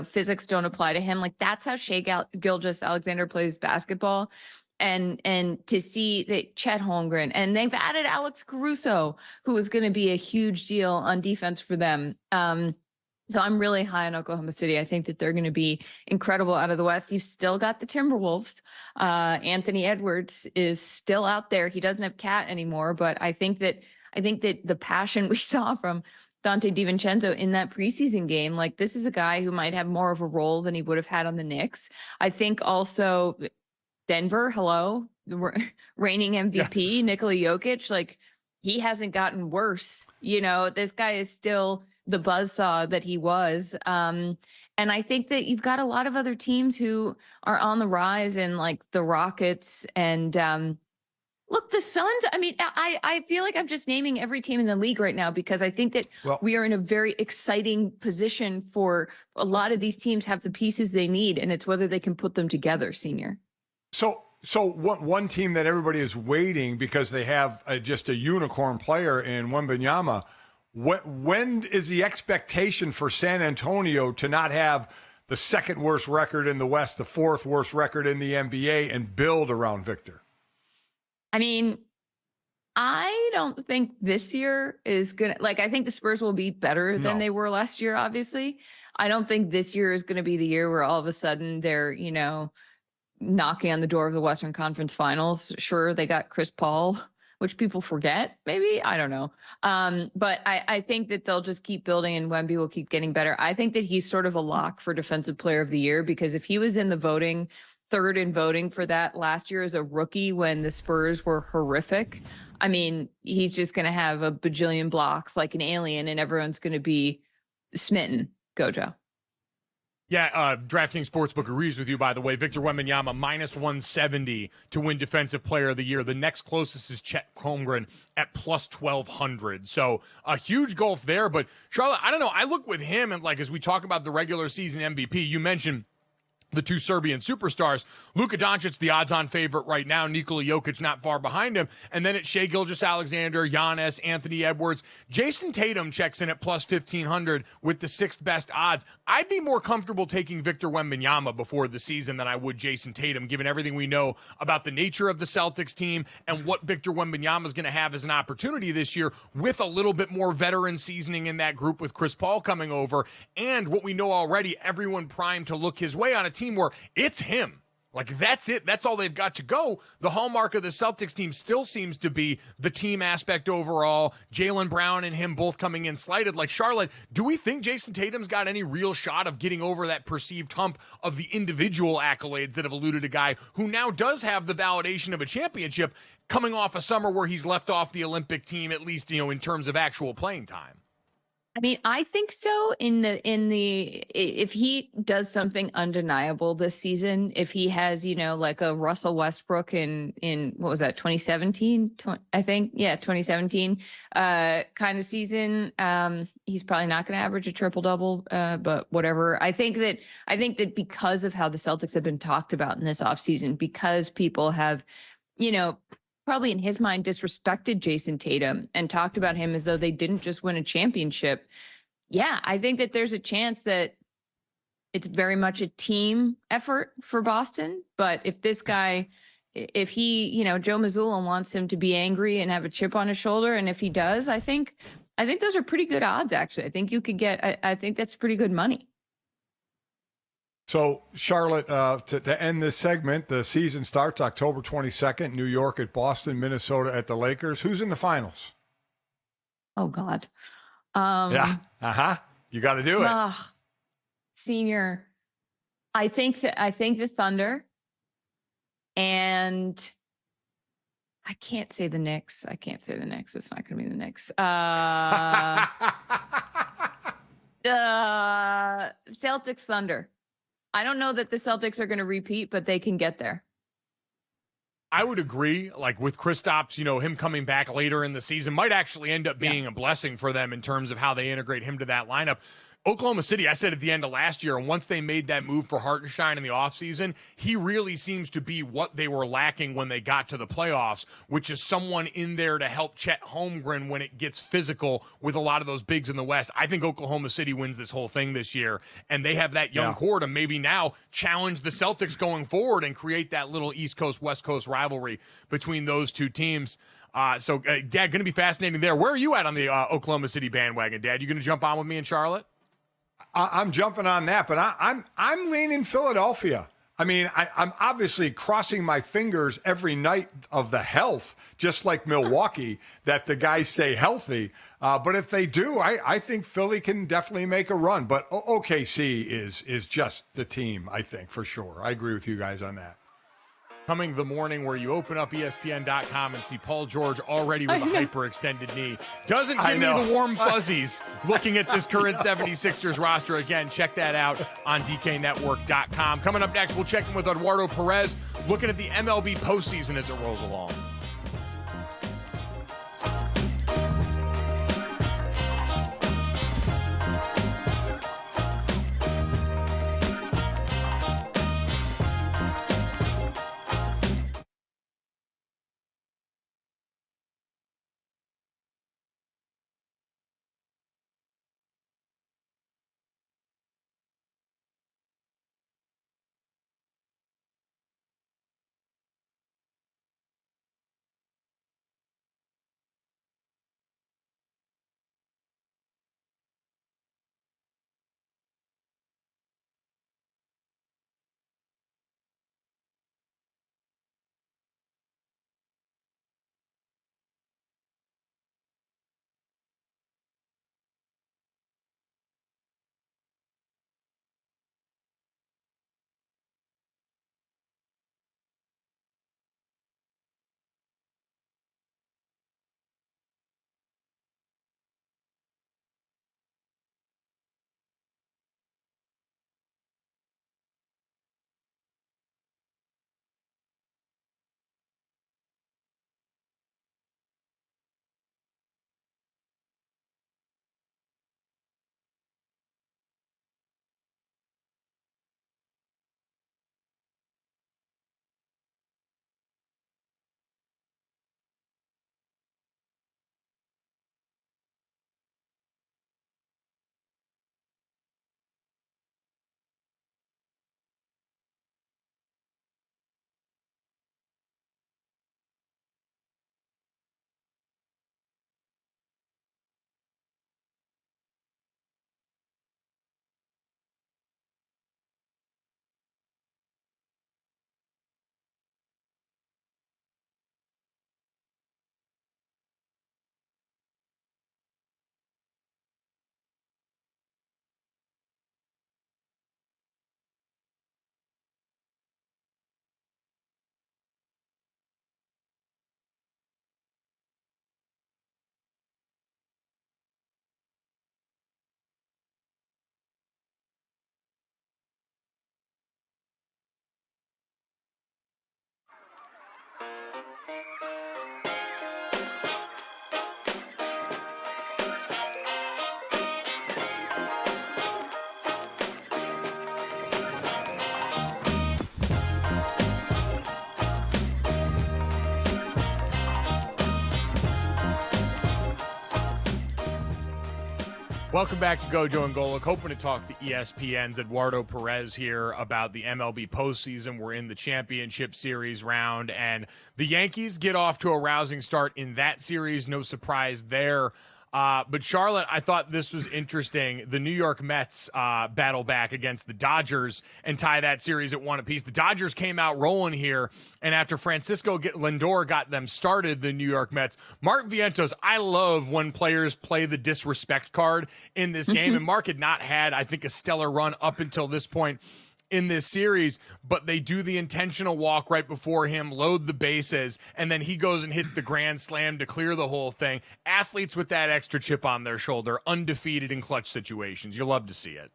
physics don't apply to him. Like that's how Shai Gilgeous-Alexander plays basketball. And to see that Chet Holmgren, and they've added Alex Caruso, who is going to be a huge deal on defense for them. So I'm really high on Oklahoma City. I think that they're going to be incredible out of the West. You've still got the Timberwolves. Anthony Edwards is still out there. He doesn't have Cat anymore, but I think that the passion we saw from Dante DiVincenzo in that preseason game, like this is a guy who might have more of a role than he would have had on the Knicks. I think also Denver, the reigning MVP, Nikola Jokic, like he hasn't gotten worse. This guy is still the buzzsaw that he was. And I think that you've got a lot of other teams who are on the rise, and like the Rockets and, look, the Suns, I feel like I'm just naming every team in the league right now, because I think that we are in a very exciting position for a lot of these teams have the pieces they need, and it's whether they can put them together, Senior. So one team that everybody is waiting because they have just a unicorn player in Wembanyama. When is the expectation for San Antonio to not have the second worst record in the West, the fourth worst record in the NBA, and build around Victor? I don't think this year is going to, I think the Spurs will be better than they were last year, obviously. I don't think this year is going to be the year where all of a sudden they're, knocking on the door of the Western Conference Finals. Sure, they got Chris Paul, which people forget, maybe. I don't know. But I think that they'll just keep building, and Wemby will keep getting better. I think that he's sort of a lock for Defensive Player of the Year, because if he was in the voting, third in voting for that last year as a rookie when the Spurs were horrific, he's just going to have a bajillion blocks like an alien, and everyone's going to be smitten. Gojo. Yeah, DraftKings Sportsbook agrees with you, by the way. Victor Wembanyama, -170 to win Defensive Player of the Year. The next closest is Chet Holmgren at +1,200. So a huge gulf there. But, Charlotte, I don't know. I look with him, and as we talk about the regular season MVP, you mentioned the two Serbian superstars. Luka Doncic, the odds-on favorite right now. Nikola Jokic not far behind him. And then it's Shai Gilgeous-Alexander, Giannis, Anthony Edwards. Jason Tatum checks in at plus 1,500 with the sixth best odds. I'd be more comfortable taking Victor Wembanyama before the season than I would Jason Tatum, given everything we know about the nature of the Celtics team and what Victor Wembanyama is going to have as an opportunity this year with a little bit more veteran seasoning in that group with Chris Paul coming over. And what we know already, everyone primed to look his way on a team where it's him. Like, that's it. That's all they've got to go. The hallmark of the Celtics team still seems to be the team aspect overall. Jaylen Brown and him both coming in slighted. Like, Charlotte, do we think Jason Tatum's got any real shot of getting over that perceived hump of the individual accolades that have eluded a guy who now does have the validation of a championship coming off a summer where he's left off the Olympic team, at least, in terms of actual playing time? I mean, I think so. If he does something undeniable this season, if he has, like a Russell Westbrook in what was that, 2017? I think, yeah, 2017 kind of season. He's probably not going to average a triple double, but whatever. I think that because of how the Celtics have been talked about in this offseason, because people have, probably in his mind disrespected Jason Tatum and talked about him as though they didn't just win a championship. Yeah, I think that there's a chance that it's very much a team effort for Boston. But if this guy, if he, Joe Mazzulla wants him to be angry and have a chip on his shoulder, and if he does, I think those are pretty good odds, actually. I think you could get, I think that's pretty good money. So, Charlotte, to end this segment, the season starts October 22nd, New York at Boston, Minnesota at the Lakers. Who's in the finals? Oh, God. Yeah. You got to do it. Senior. I think the Thunder, and I can't say the Knicks. It's not going to be the Knicks. Celtics Thunder. I don't know that the Celtics are going to repeat, but they can get there. I would agree, like with Kristaps, him coming back later in the season might actually end up being a blessing for them in terms of how they integrate him to that lineup. Oklahoma City, I said at the end of last year, and once they made that move for Hartenstein in the offseason, he really seems to be what they were lacking when they got to the playoffs, which is someone in there to help Chet Holmgren when it gets physical with a lot of those bigs in the West. I think Oklahoma City wins this whole thing this year, and they have that young core to maybe now challenge the Celtics going forward and create that little East Coast, West Coast rivalry between those two teams. So, Dad, going to be fascinating there. Where are you at on the Oklahoma City bandwagon, Dad? You going to jump on with me in Charlotte? I'm jumping on that, but I'm leaning Philadelphia. I mean, I'm obviously crossing my fingers every night of the health, just like Milwaukee, that the guys stay healthy. But if they do, I think Philly can definitely make a run. But OKC is just the team, I think, for sure. I agree with you guys on that. Coming the morning where you open up ESPN.com and see Paul George already with a hyperextended knee. Doesn't give me the warm fuzzies looking at this current 76ers roster. Again, check that out on DKNetwork.com. Coming up next, we'll check in with Eduardo Pérez, looking at the MLB postseason as it rolls along. Welcome back to GoJo and Golic. Hoping to talk to ESPN's Eduardo Pérez here about the MLB postseason. We're in the championship series round, and the Yankees get off to a rousing start in that series. No surprise there. But Charlotte, I thought this was interesting. The New York Mets battle back against the Dodgers and tie that series at 1 apiece. The Dodgers came out rolling here, and after Francisco Lindor got them started, the New York Mets, Mark Vientos, I love when players play the disrespect card in this game, and Mark had not had, I think, a stellar run up until this point in this series, but they do the intentional walk right before him, load the bases, and then he goes and hits the grand slam to clear the whole thing. Athletes with that extra chip on their shoulder, undefeated in clutch situations. You love to see it.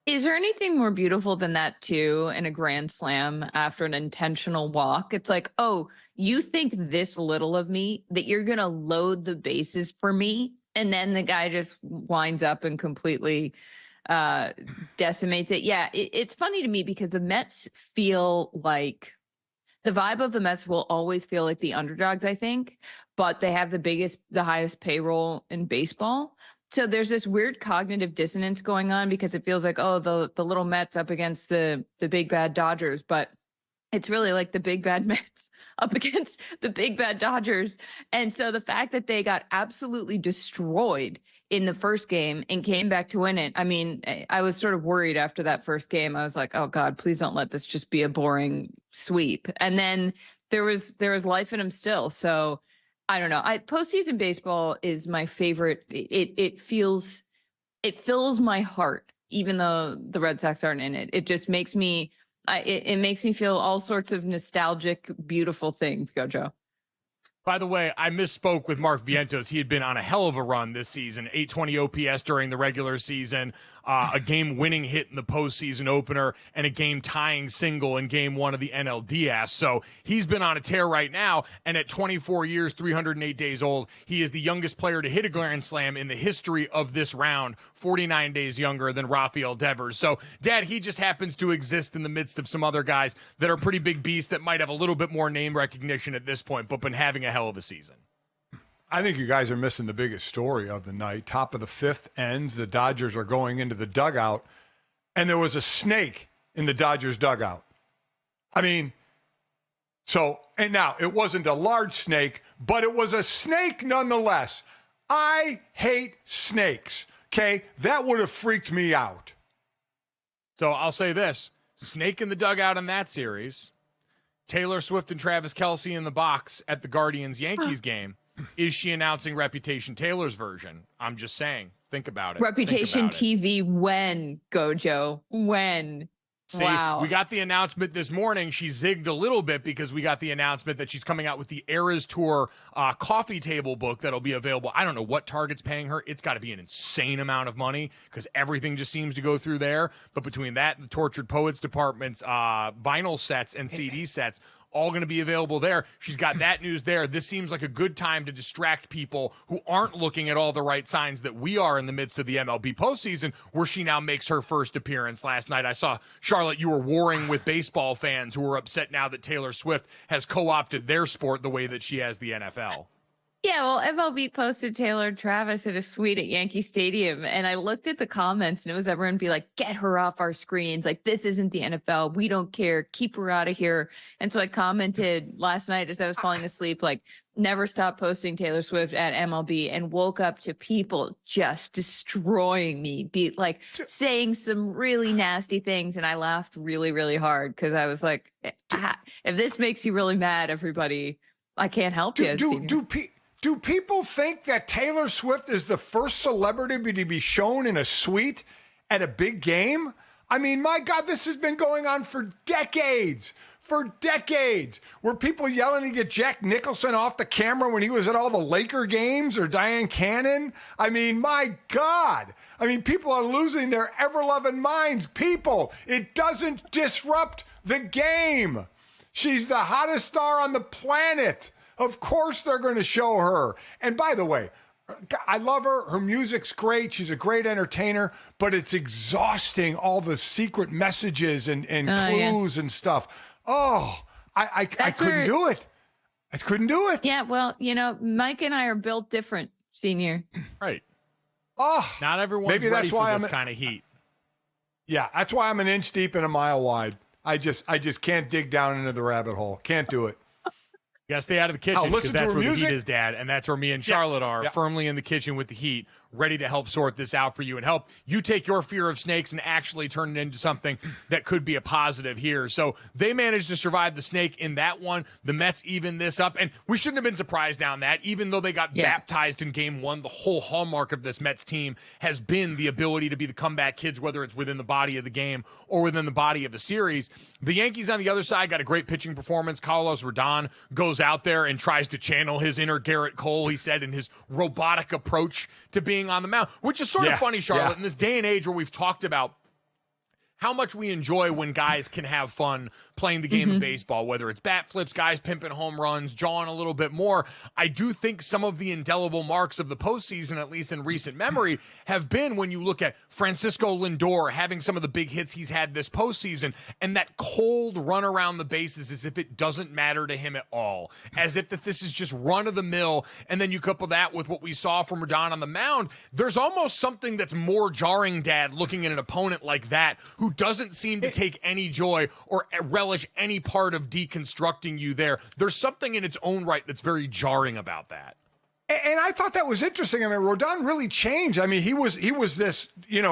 Is there anything more beautiful than that, too, in a grand slam after an intentional walk? It's like, oh, you think this little of me, that you're going to load the bases for me, and then the guy just winds up and completely decimates it. Yeah, it's funny to me because the Mets feel like the vibe of the Mets will always feel like the underdogs, I think, but they have the highest payroll in baseball. So there's this weird cognitive dissonance going on because it feels like, oh, the little Mets up against the big bad Dodgers, but it's really like the big bad Mets up against the big bad Dodgers. And so the fact that they got absolutely destroyed in the first game and came back to win it. I mean, I was sort of worried after that first game. I was like, oh God, please don't let this just be a boring sweep. And then there was life in them still. So I don't know. Postseason baseball is my favorite. It fills my heart, even though the Red Sox aren't in it. It just makes me, it makes me feel all sorts of nostalgic, beautiful things, Gojo. By the way, I misspoke with Mark Vientos. He had been on a hell of a run this season, 820 OPS during the regular season, a game-winning hit in the postseason opener, and a game-tying single in Game 1 of the NLDS. So he's been on a tear right now, and at 24 years, 308 days old, he is the youngest player to hit a grand slam in the history of this round, 49 days younger than Rafael Devers. So, Dad, he just happens to exist in the midst of some other guys that are pretty big beasts that might have a little bit more name recognition at this point, but been having a hell of a season. I think you guys are missing the biggest story of the night. Top of the fifth ends, the Dodgers are going into the dugout, and there was a snake in the Dodgers dugout. I mean, and now it wasn't a large snake, but it was a snake nonetheless. I hate snakes, okay? That would have freaked me out. So I'll say this, snake in the dugout in that series, Taylor Swift and Travis Kelce in the box at the Guardians-Yankees game. Is she announcing Reputation Taylor's version? I'm just saying. Think about it. Reputation TV when, Gojo? When? See, wow. We got the announcement this morning. She zigged a little bit because we got the announcement that she's coming out with the Eras Tour coffee table book that'll be available. I don't know what Target's paying her. It's got to be an insane amount of money because everything just seems to go through there. But between that and the Tortured Poets Department's vinyl sets and CD sets, all going to be available there. She's got that news there. This seems like a good time to distract people who aren't looking at all the right signs that we are in the midst of the MLB postseason, where she now makes her first appearance. Last night, I saw, Charlotte, you were warring with baseball fans who are upset now that Taylor Swift has co-opted their sport the way that she has the NFL. Yeah, well, MLB posted Taylor Travis at a suite at Yankee Stadium, and I looked at the comments, and it was everyone be like, get her off our screens. Like, this isn't the NFL. We don't care. Keep her out of here. And so I commented last night as I was falling asleep, like, never stop posting Taylor Swift at MLB, and woke up to people just destroying me, saying some really nasty things. And I laughed really, really hard because I was like, if this makes you really mad, everybody, I can't help you. Do people think that Taylor Swift is the first celebrity to be shown in a suite at a big game? I mean, my God, this has been going on for decades. Were people yelling to get Jack Nicholson off the camera when he was at all the Laker games, or Diane Cannon? I mean, my God. I mean, people are losing their ever-loving minds. People, it doesn't disrupt the game. She's the hottest star on the planet. Of course they're going to show her. And by the way, I love her. Her music's great. She's a great entertainer, but it's exhausting, all the secret messages and clues and stuff. Oh, I couldn't do it. I couldn't do it. Yeah, well, Mike and I are built different, Senior. Right. Oh, not everyone's maybe ready that's for why this kind of heat. Yeah, that's why I'm an inch deep and a mile wide. I just can't dig down into the rabbit hole. Can't do it. You gotta stay out of the kitchen because that's where music. the heat is, Dad, and that's where me and Charlotte are, firmly in the kitchen with the heat, ready to help sort this out for you and help you take your fear of snakes and actually turn it into something that could be a positive here. So they managed to survive the snake in that one. The Mets even this up, and we shouldn't have been surprised down that, even though they got baptized in game one. The whole hallmark of this Mets team has been the ability to be the comeback kids, whether it's within the body of the game or within the body of the series. The Yankees on the other side got a great pitching performance. Carlos Rodon goes out there and tries to channel his inner Garrett Cole, he said, in his robotic approach to being on the mound, which is sort of funny, Charlotte, in this day and age where we've talked about how much we enjoy when guys can have fun playing the game of baseball, whether it's bat flips, guys pimping home runs, jawing a little bit more. I do think some of the indelible marks of the postseason, at least in recent memory, have been when you look at Francisco Lindor having some of the big hits he's had this postseason, and that cold run around the bases as if it doesn't matter to him at all, as if that this is just run of the mill. And then you couple that with what we saw from Rodon on the mound. There's almost something that's more jarring, Dad, looking at an opponent like that who doesn't seem to take any joy or relish any part of deconstructing you there. There's something in its own right that's very jarring about that. And I thought that was interesting. I mean, Rodon really changed. I mean, he was this,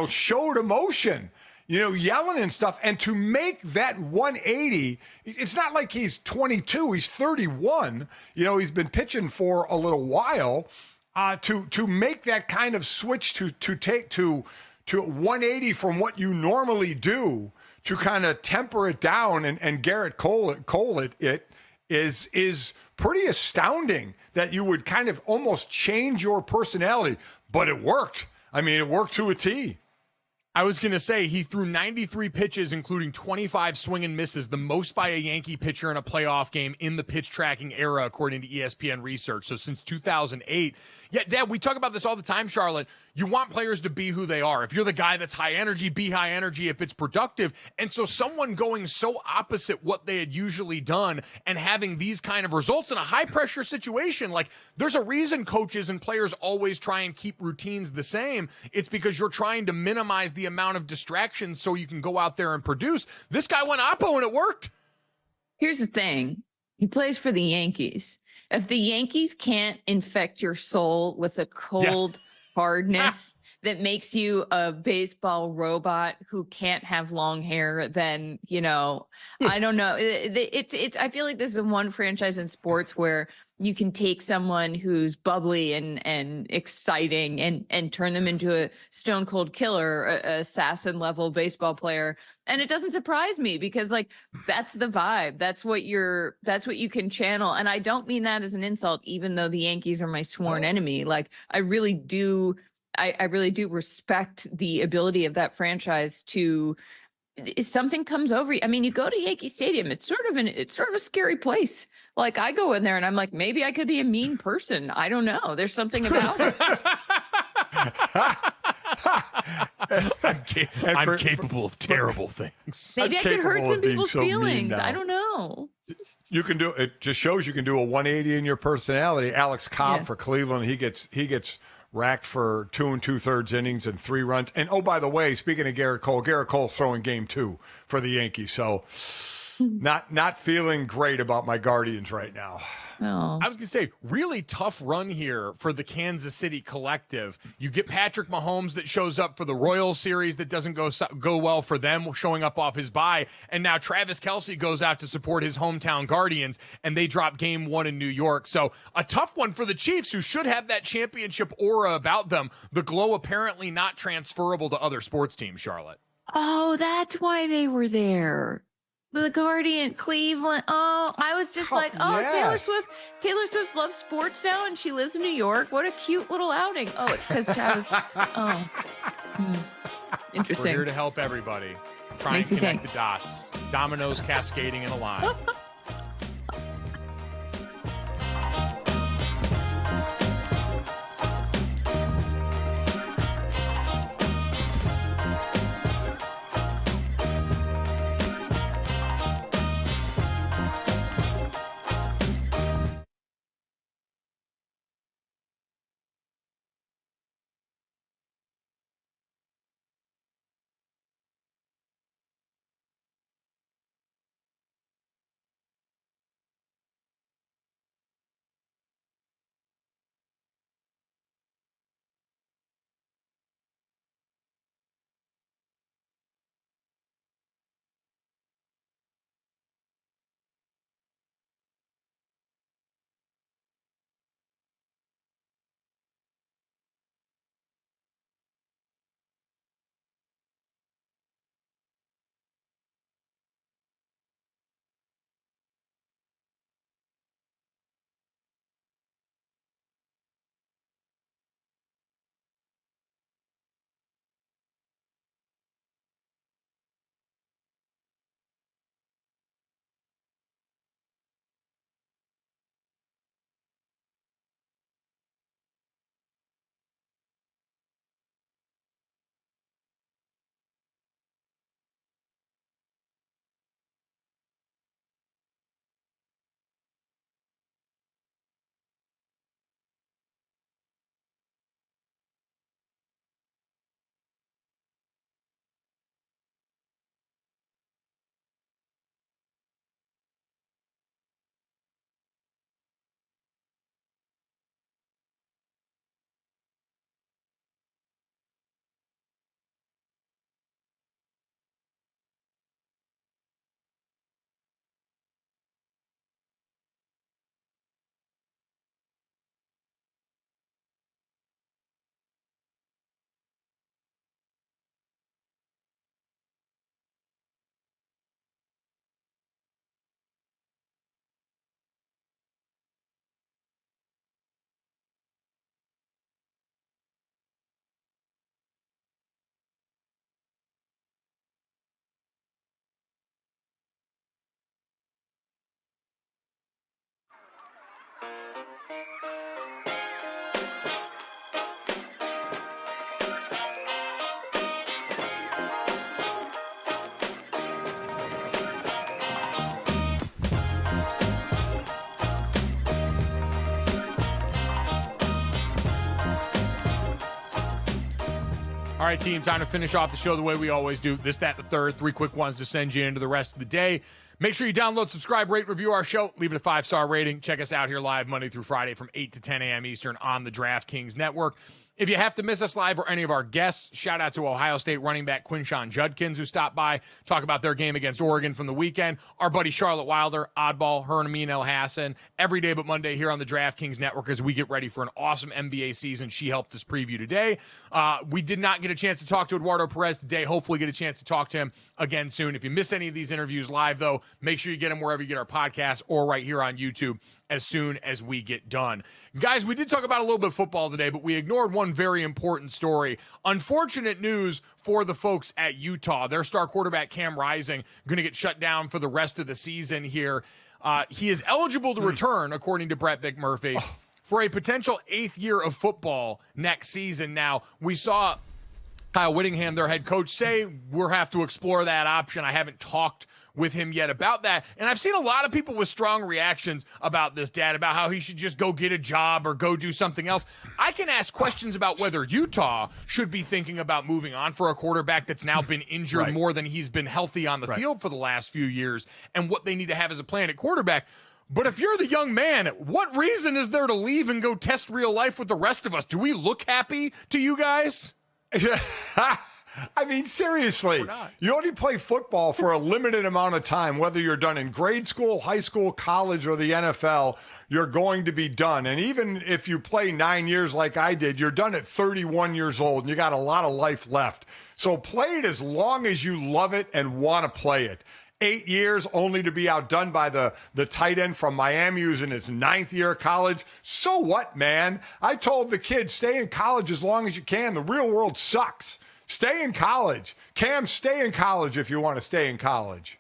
showed emotion, yelling and stuff. And to make that 180, it's not like he's 22, he's 31. He's been pitching for a little while. To make that kind of switch to 180 from what you normally do, to kind of temper it down and Garrett Cole it is pretty astounding that you would kind of almost change your personality, but it worked. I mean, it worked to a T. I was going to say he threw 93 pitches, including 25 swing and misses, the most by a Yankee pitcher in a playoff game in the pitch tracking era, according to ESPN research. So since 2008. Yeah, Dad, we talk about this all the time, Charlotte. You want players to be who they are. If you're the guy that's high energy, be high energy if it's productive. And so someone going so opposite what they had usually done and having these kind of results in a high pressure situation, like there's a reason coaches and players always try and keep routines the same. It's because you're trying to minimize the amount of distractions so you can go out there and produce. This guy went oppo and it worked. Here's the thing. He plays for the Yankees. If the Yankees can't infect your soul with a cold hardness that makes you a baseball robot who can't have long hair, then, I don't know. It's I feel like this is the one franchise in sports where you can take someone who's bubbly and exciting and turn them into a stone cold killer, a assassin level baseball player. And it doesn't surprise me because that's the vibe. That's what you can channel. And I don't mean that as an insult, even though the Yankees are my sworn enemy. I really do respect the ability of that franchise to, if something comes over you. I mean, you go to Yankee Stadium, it's sort of a scary place. I go in there and I'm like, maybe I could be a mean person. I don't know. There's something about it. I'm capable of terrible things. Maybe I could hurt some people's feelings. I don't know. You can do it. Just shows you can do a 180 in your personality. Alex Cobb for Cleveland, he gets racked for 2 2/3 innings and 3 runs. And oh, by the way, speaking of Garrett Cole's throwing game 2 for the Yankees. So not feeling great about my Guardians right now. Oh. I was going to say, really tough run here for the Kansas City collective. You get Patrick Mahomes that shows up for the Royals series that doesn't go well for them, showing up off his bye. And now Travis Kelce goes out to support his hometown Guardians, and they drop game 1 in New York. So a tough one for the Chiefs, who should have that championship aura about them. The glow apparently not transferable to other sports teams, Charlotte. Oh, that's why they were there. The Guardian, Cleveland. Oh, I was just yes. Taylor Swift loves sports now and she lives in New York. What a cute little outing. Oh, it's because Travis. Interesting. We're here to help everybody. Try and connect the dots. Dominoes cascading in a line. All right, team, time to finish off the show the way we always do. This, that, the third. 3 quick ones to send you into the rest of the day. Make sure you download, subscribe, rate, review our show. Leave it a 5-star rating. Check us out here live Monday through Friday from 8 to 10 a.m. Eastern on the DraftKings Network. If you have to miss us live or any of our guests, shout out to Ohio State running back Quinshon Judkins, who stopped by, talk about their game against Oregon from the weekend. Our buddy Charlotte Wilder, Oddball, her and Amin El Hassan, every day but Monday here on the DraftKings Network as we get ready for an awesome NBA season. She helped us preview today. We did not get a chance to talk to Eduardo Pérez today. Hopefully get a chance to talk to him again soon. If you miss any of these interviews live, though, make sure you get them wherever you get our podcasts or right here on YouTube as soon as we get done. Guys, we did talk about a little bit of football today, but we ignored one very important story. Unfortunate news for the folks at Utah. Their star quarterback, Cam Rising, going to get shut down for the rest of the season here. He is eligible to return, according to Brett McMurphy, for a potential 8th year of football next season. Now, we saw Kyle Whittingham, their head coach, say we'll have to explore that option. I haven't talked with him yet about that. And I've seen a lot of people with strong reactions about this, Dad, about how he should just go get a job or go do something else. I can ask questions about whether Utah should be thinking about moving on for a quarterback that's now been injured more than he's been healthy on the field for the last few years, and what they need to have as a plan at quarterback. But if you're the young man, what reason is there to leave and go test real life with the rest of us? Do we look happy to you guys? I mean, seriously, you only play football for a limited amount of time, whether you're done in grade school, high school, college, or the NFL, you're going to be done. And even if you play 9 years like I did, you're done at 31 years old and you got a lot of life left. So play it as long as you love it and want to play it. 8 years only to be outdone by the tight end from Miami who's in his 9th year of college. So what, man? I told the kids, stay in college as long as you can. The real world sucks. Stay in college. Cam, stay in college if you want to stay in college.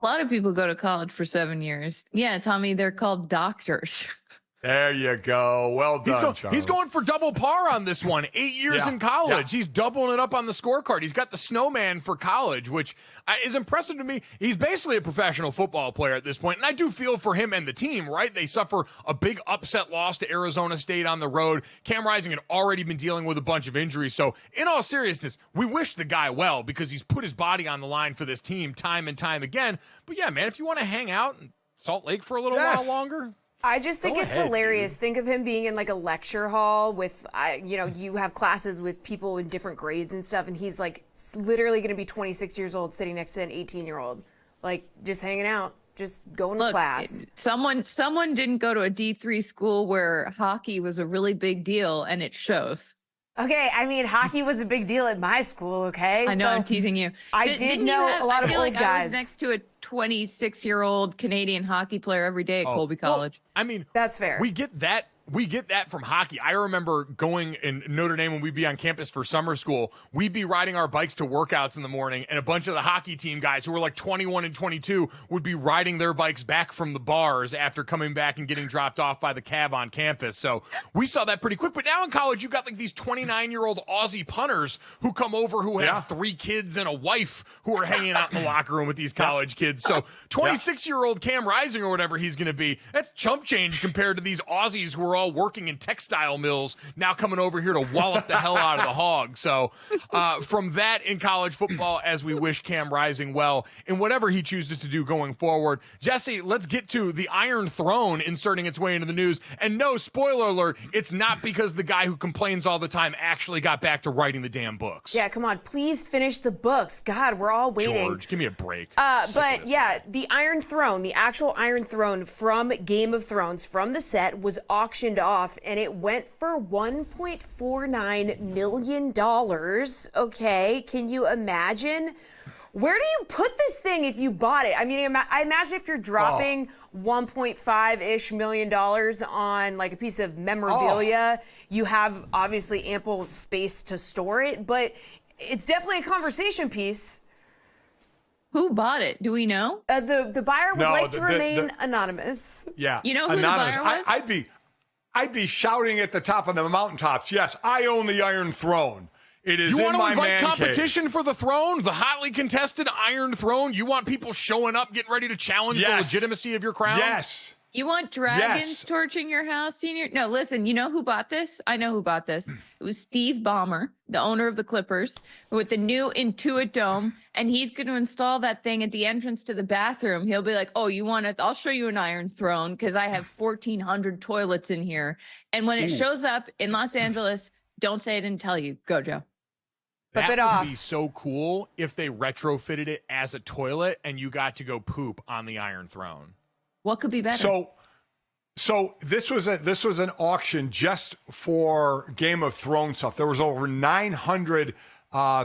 A lot of people go to college for 7 years. Yeah, Tommy, they're called doctors. There you go. Well done, Charlie. He's going for double par on this one. 8 years in college. He's doubling it up on the scorecard. He's got the snowman for college, which is impressive to me. He's basically a professional football player at this point, and I do feel for him and the team, right? They suffer a big upset loss to Arizona State on the road. Cam Rising had already been dealing with a bunch of injuries, so in all seriousness, we wish the guy well because he's put his body on the line for this team time and time again. But yeah, man, if you want to hang out in Salt Lake for a little while longer, I just think it's hilarious. Dude. Think of him being in like a lecture hall with, you have classes with people in different grades and stuff, and he's like literally going to be 26 years old sitting next to an 18-year-old, like just hanging out, just going to class. Someone didn't go to a D3 school where hockey was a really big deal, and it shows. Okay, I mean, hockey was a big deal at my school, okay? I know, I'm teasing you. I did know a lot of old guys. I was next to a 26-year-old Canadian hockey player every day at Colby College. Well, I mean, that's fair. We get that. We get that from hockey. I remember going in Notre Dame when we'd be on campus for summer school. We'd be riding our bikes to workouts in the morning, and a bunch of the hockey team guys who were like 21 and 22 would be riding their bikes back from the bars after coming back and getting dropped off by the cab on campus. So we saw that pretty quick. But now in college, you've got like these 29-year-old Aussie punters who come over who have 3 kids and a wife who are hanging out in the locker room with these college kids. So 26-year-old Cam Rising or whatever he's going to be, that's chump change compared to these Aussies who are all working in textile mills now coming over here to wallop the hell out of the hog. So from that in college football, as we wish Cam Rising well in whatever he chooses to do going forward. Jesse, let's get to the Iron Throne inserting its way into the news. And no, spoiler alert, it's not because the guy who complains all the time actually got back to writing the damn books. Yeah, come on, please finish the books. God, we're all waiting. George, give me a break. But yeah, the Iron Throne, the actual Iron Throne from Game of Thrones, from the set, was auctioned off, and it went for $1.49 million. Okay, can you imagine? Where do you put this thing if you bought it? I mean, I imagine if you're dropping $1.5-ish million on like a piece of memorabilia, you have obviously ample space to store it, but it's definitely a conversation piece. Who bought it? Do we know? The buyer would No, like to remain anonymous. Yeah. You know who anonymous. the buyer was? I'd be shouting at the top of the mountaintops. Yes, I own the Iron Throne. It is You in want to my invite man competition cave. for the throne, the hotly contested Iron Throne? You want people showing up, getting ready to challenge the legitimacy of your crown? Yes. You want dragons Yes. torching your house, Senior? No, listen, you know who bought this? I know who bought this. It was Steve Ballmer, the owner of the Clippers, with the new Intuit Dome, and he's going to install that thing at the entrance to the bathroom. He'll be like, oh, you want it? I'll show you an Iron Throne because I have 1,400 toilets in here. And when it shows up in Los Angeles, don't say I didn't tell you. GoJo. That Flip it would off. be so cool if they retrofitted it as a toilet and you got to go poop on the Iron Throne. What could be better? So this was an auction just for Game of Thrones stuff. There was over 900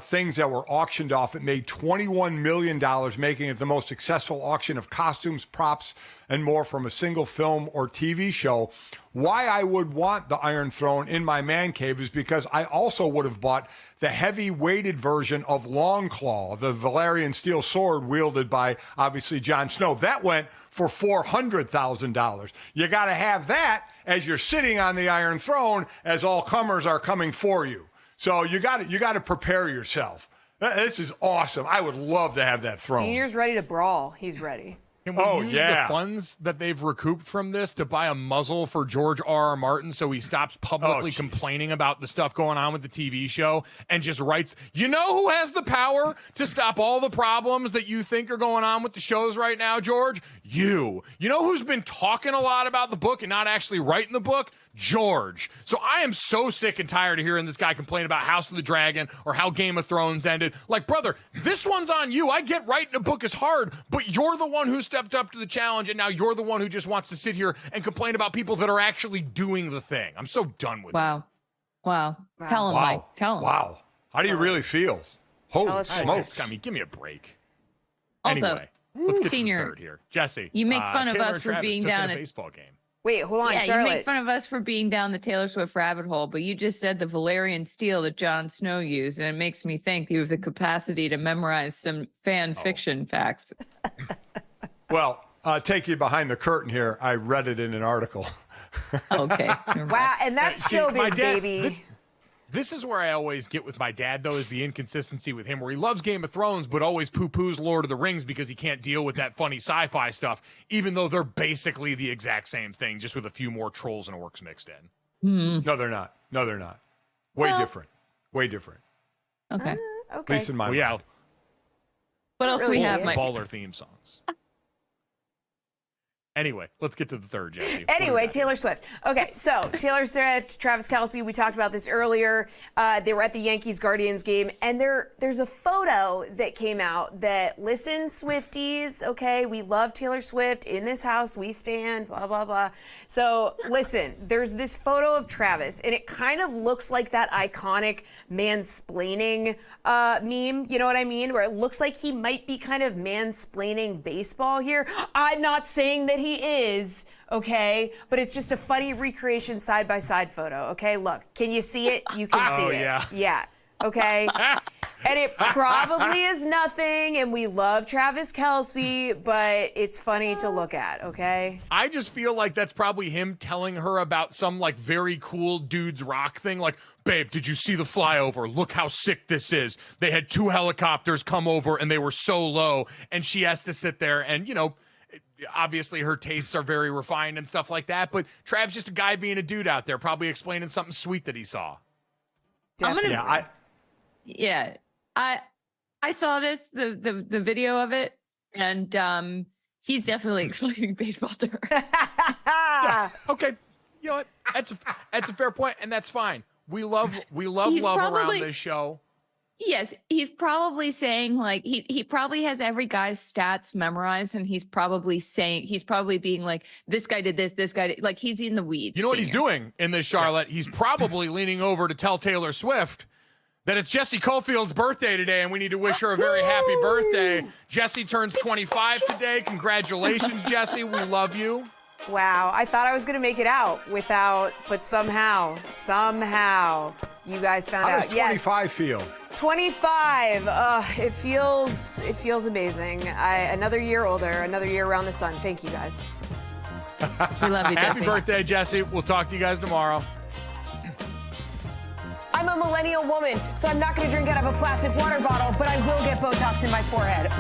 things that were auctioned off. It made $21 million, making it the most successful auction of costumes, props, and more from a single film or TV show. Why I would want the Iron Throne in my man cave is because I also would have bought the heavy-weighted version of Longclaw, the Valyrian steel sword wielded by, obviously, Jon Snow. That went for $400,000. You got to have that as you're sitting on the Iron Throne as all comers are coming for you. So you got to prepare yourself. This is awesome. I would love to have that throne. Senior's ready to brawl. He's ready. Can we use the funds that they've recouped from this to buy a muzzle for George R.R. Martin so he stops publicly complaining about the stuff going on with the TV show and just writes, you know who has the power to stop all the problems that you think are going on with the shows right now, George? You. You know who's been talking a lot about the book and not actually writing the book? George. So I am so sick and tired of hearing this guy complain about House of the Dragon or how Game of Thrones ended. Like, brother, this one's on you. I get writing a book is hard, but you're the one who stepped up to the challenge, and now you're the one who just wants to sit here and complain about people that are actually doing the thing. I'm so done with it. Wow. Tell him, Mike. Tell him. Wow. How do you really feel? Holy smokes. Give me a break. Also, anyway, let's get Senior, to the third here. Jesse, you make fun of Taylor us and for Travis being took down in a at baseball game. Wait, hold on, Yeah, Charlotte. you make fun of us for being down the Taylor Swift rabbit hole, but you just said the Valyrian steel that Jon Snow used, and it makes me think you have the capacity to memorize some fan fiction facts. Well, take you behind the curtain here. I read it in an article. Okay. Wow, and that's See, my showbiz, dad- baby. This is where I always get with my dad, though, is the inconsistency with him, where he loves Game of Thrones, but always poo-poos Lord of the Rings because he can't deal with that funny sci-fi stuff, even though they're basically the exact same thing, just with a few more trolls and orcs mixed in. No, they're not. Way different. Way different. Okay. At Okay. least in my Well, mind. yeah, What else do we really have, is. Mike? baller theme songs. Anyway, let's get to the third, Jesse. What do we Anyway, got Taylor Swift. Okay, so Taylor Swift, Travis Kelce, we talked about this earlier. They were at the Yankees-Guardians game, and there's a photo that came out that, listen, Swifties, okay, we love Taylor Swift. In this house, we stand, blah, blah, blah. So, listen, there's this photo of Travis, and it kind of looks like that iconic mansplaining meme, you know what I mean? Where it looks like he might be kind of mansplaining baseball here. I'm not saying that he is, okay? But it's just a funny recreation side-by-side photo, okay? Look, can you see it? You can see it. yeah. Yeah, okay? And it probably is nothing, and we love Travis Kelce, but it's funny to look at, okay? I just feel like that's probably him telling her about some like very cool dudes rock thing. Like, babe, did you see the flyover? Look how sick this is. They had 2 helicopters come over and they were so low. And she has to sit there and, you know, obviously her tastes are very refined and stuff like that. But Trav's just a guy being a dude out there, probably explaining something sweet that he saw. I saw this, the video of it, and he's definitely explaining baseball to her. Yeah, okay. You know what? That's a fair point, and that's fine. We love love around this show. Yes, he's probably saying like he probably has every guy's stats memorized, and he's probably being like, this guy did this guy did, like he's in the weeds. You know what he's doing in this, Charlotte? He's probably leaning over to tell Taylor Swift that it's Jessie Cofield's birthday today, and we need to wish her a very happy birthday. Jessie turns 25 today. Congratulations, Jessie. We love you. Wow, I thought I was gonna make it out without, but somehow, you guys found How out. does 25 feel? 25. It feels amazing. Another year older, another year around the sun. Thank you guys. We love you, Jesse. Happy birthday, Jesse. We'll talk to you guys tomorrow. I'm a millennial woman, so I'm not gonna drink out of a plastic water bottle, but I will get Botox in my forehead.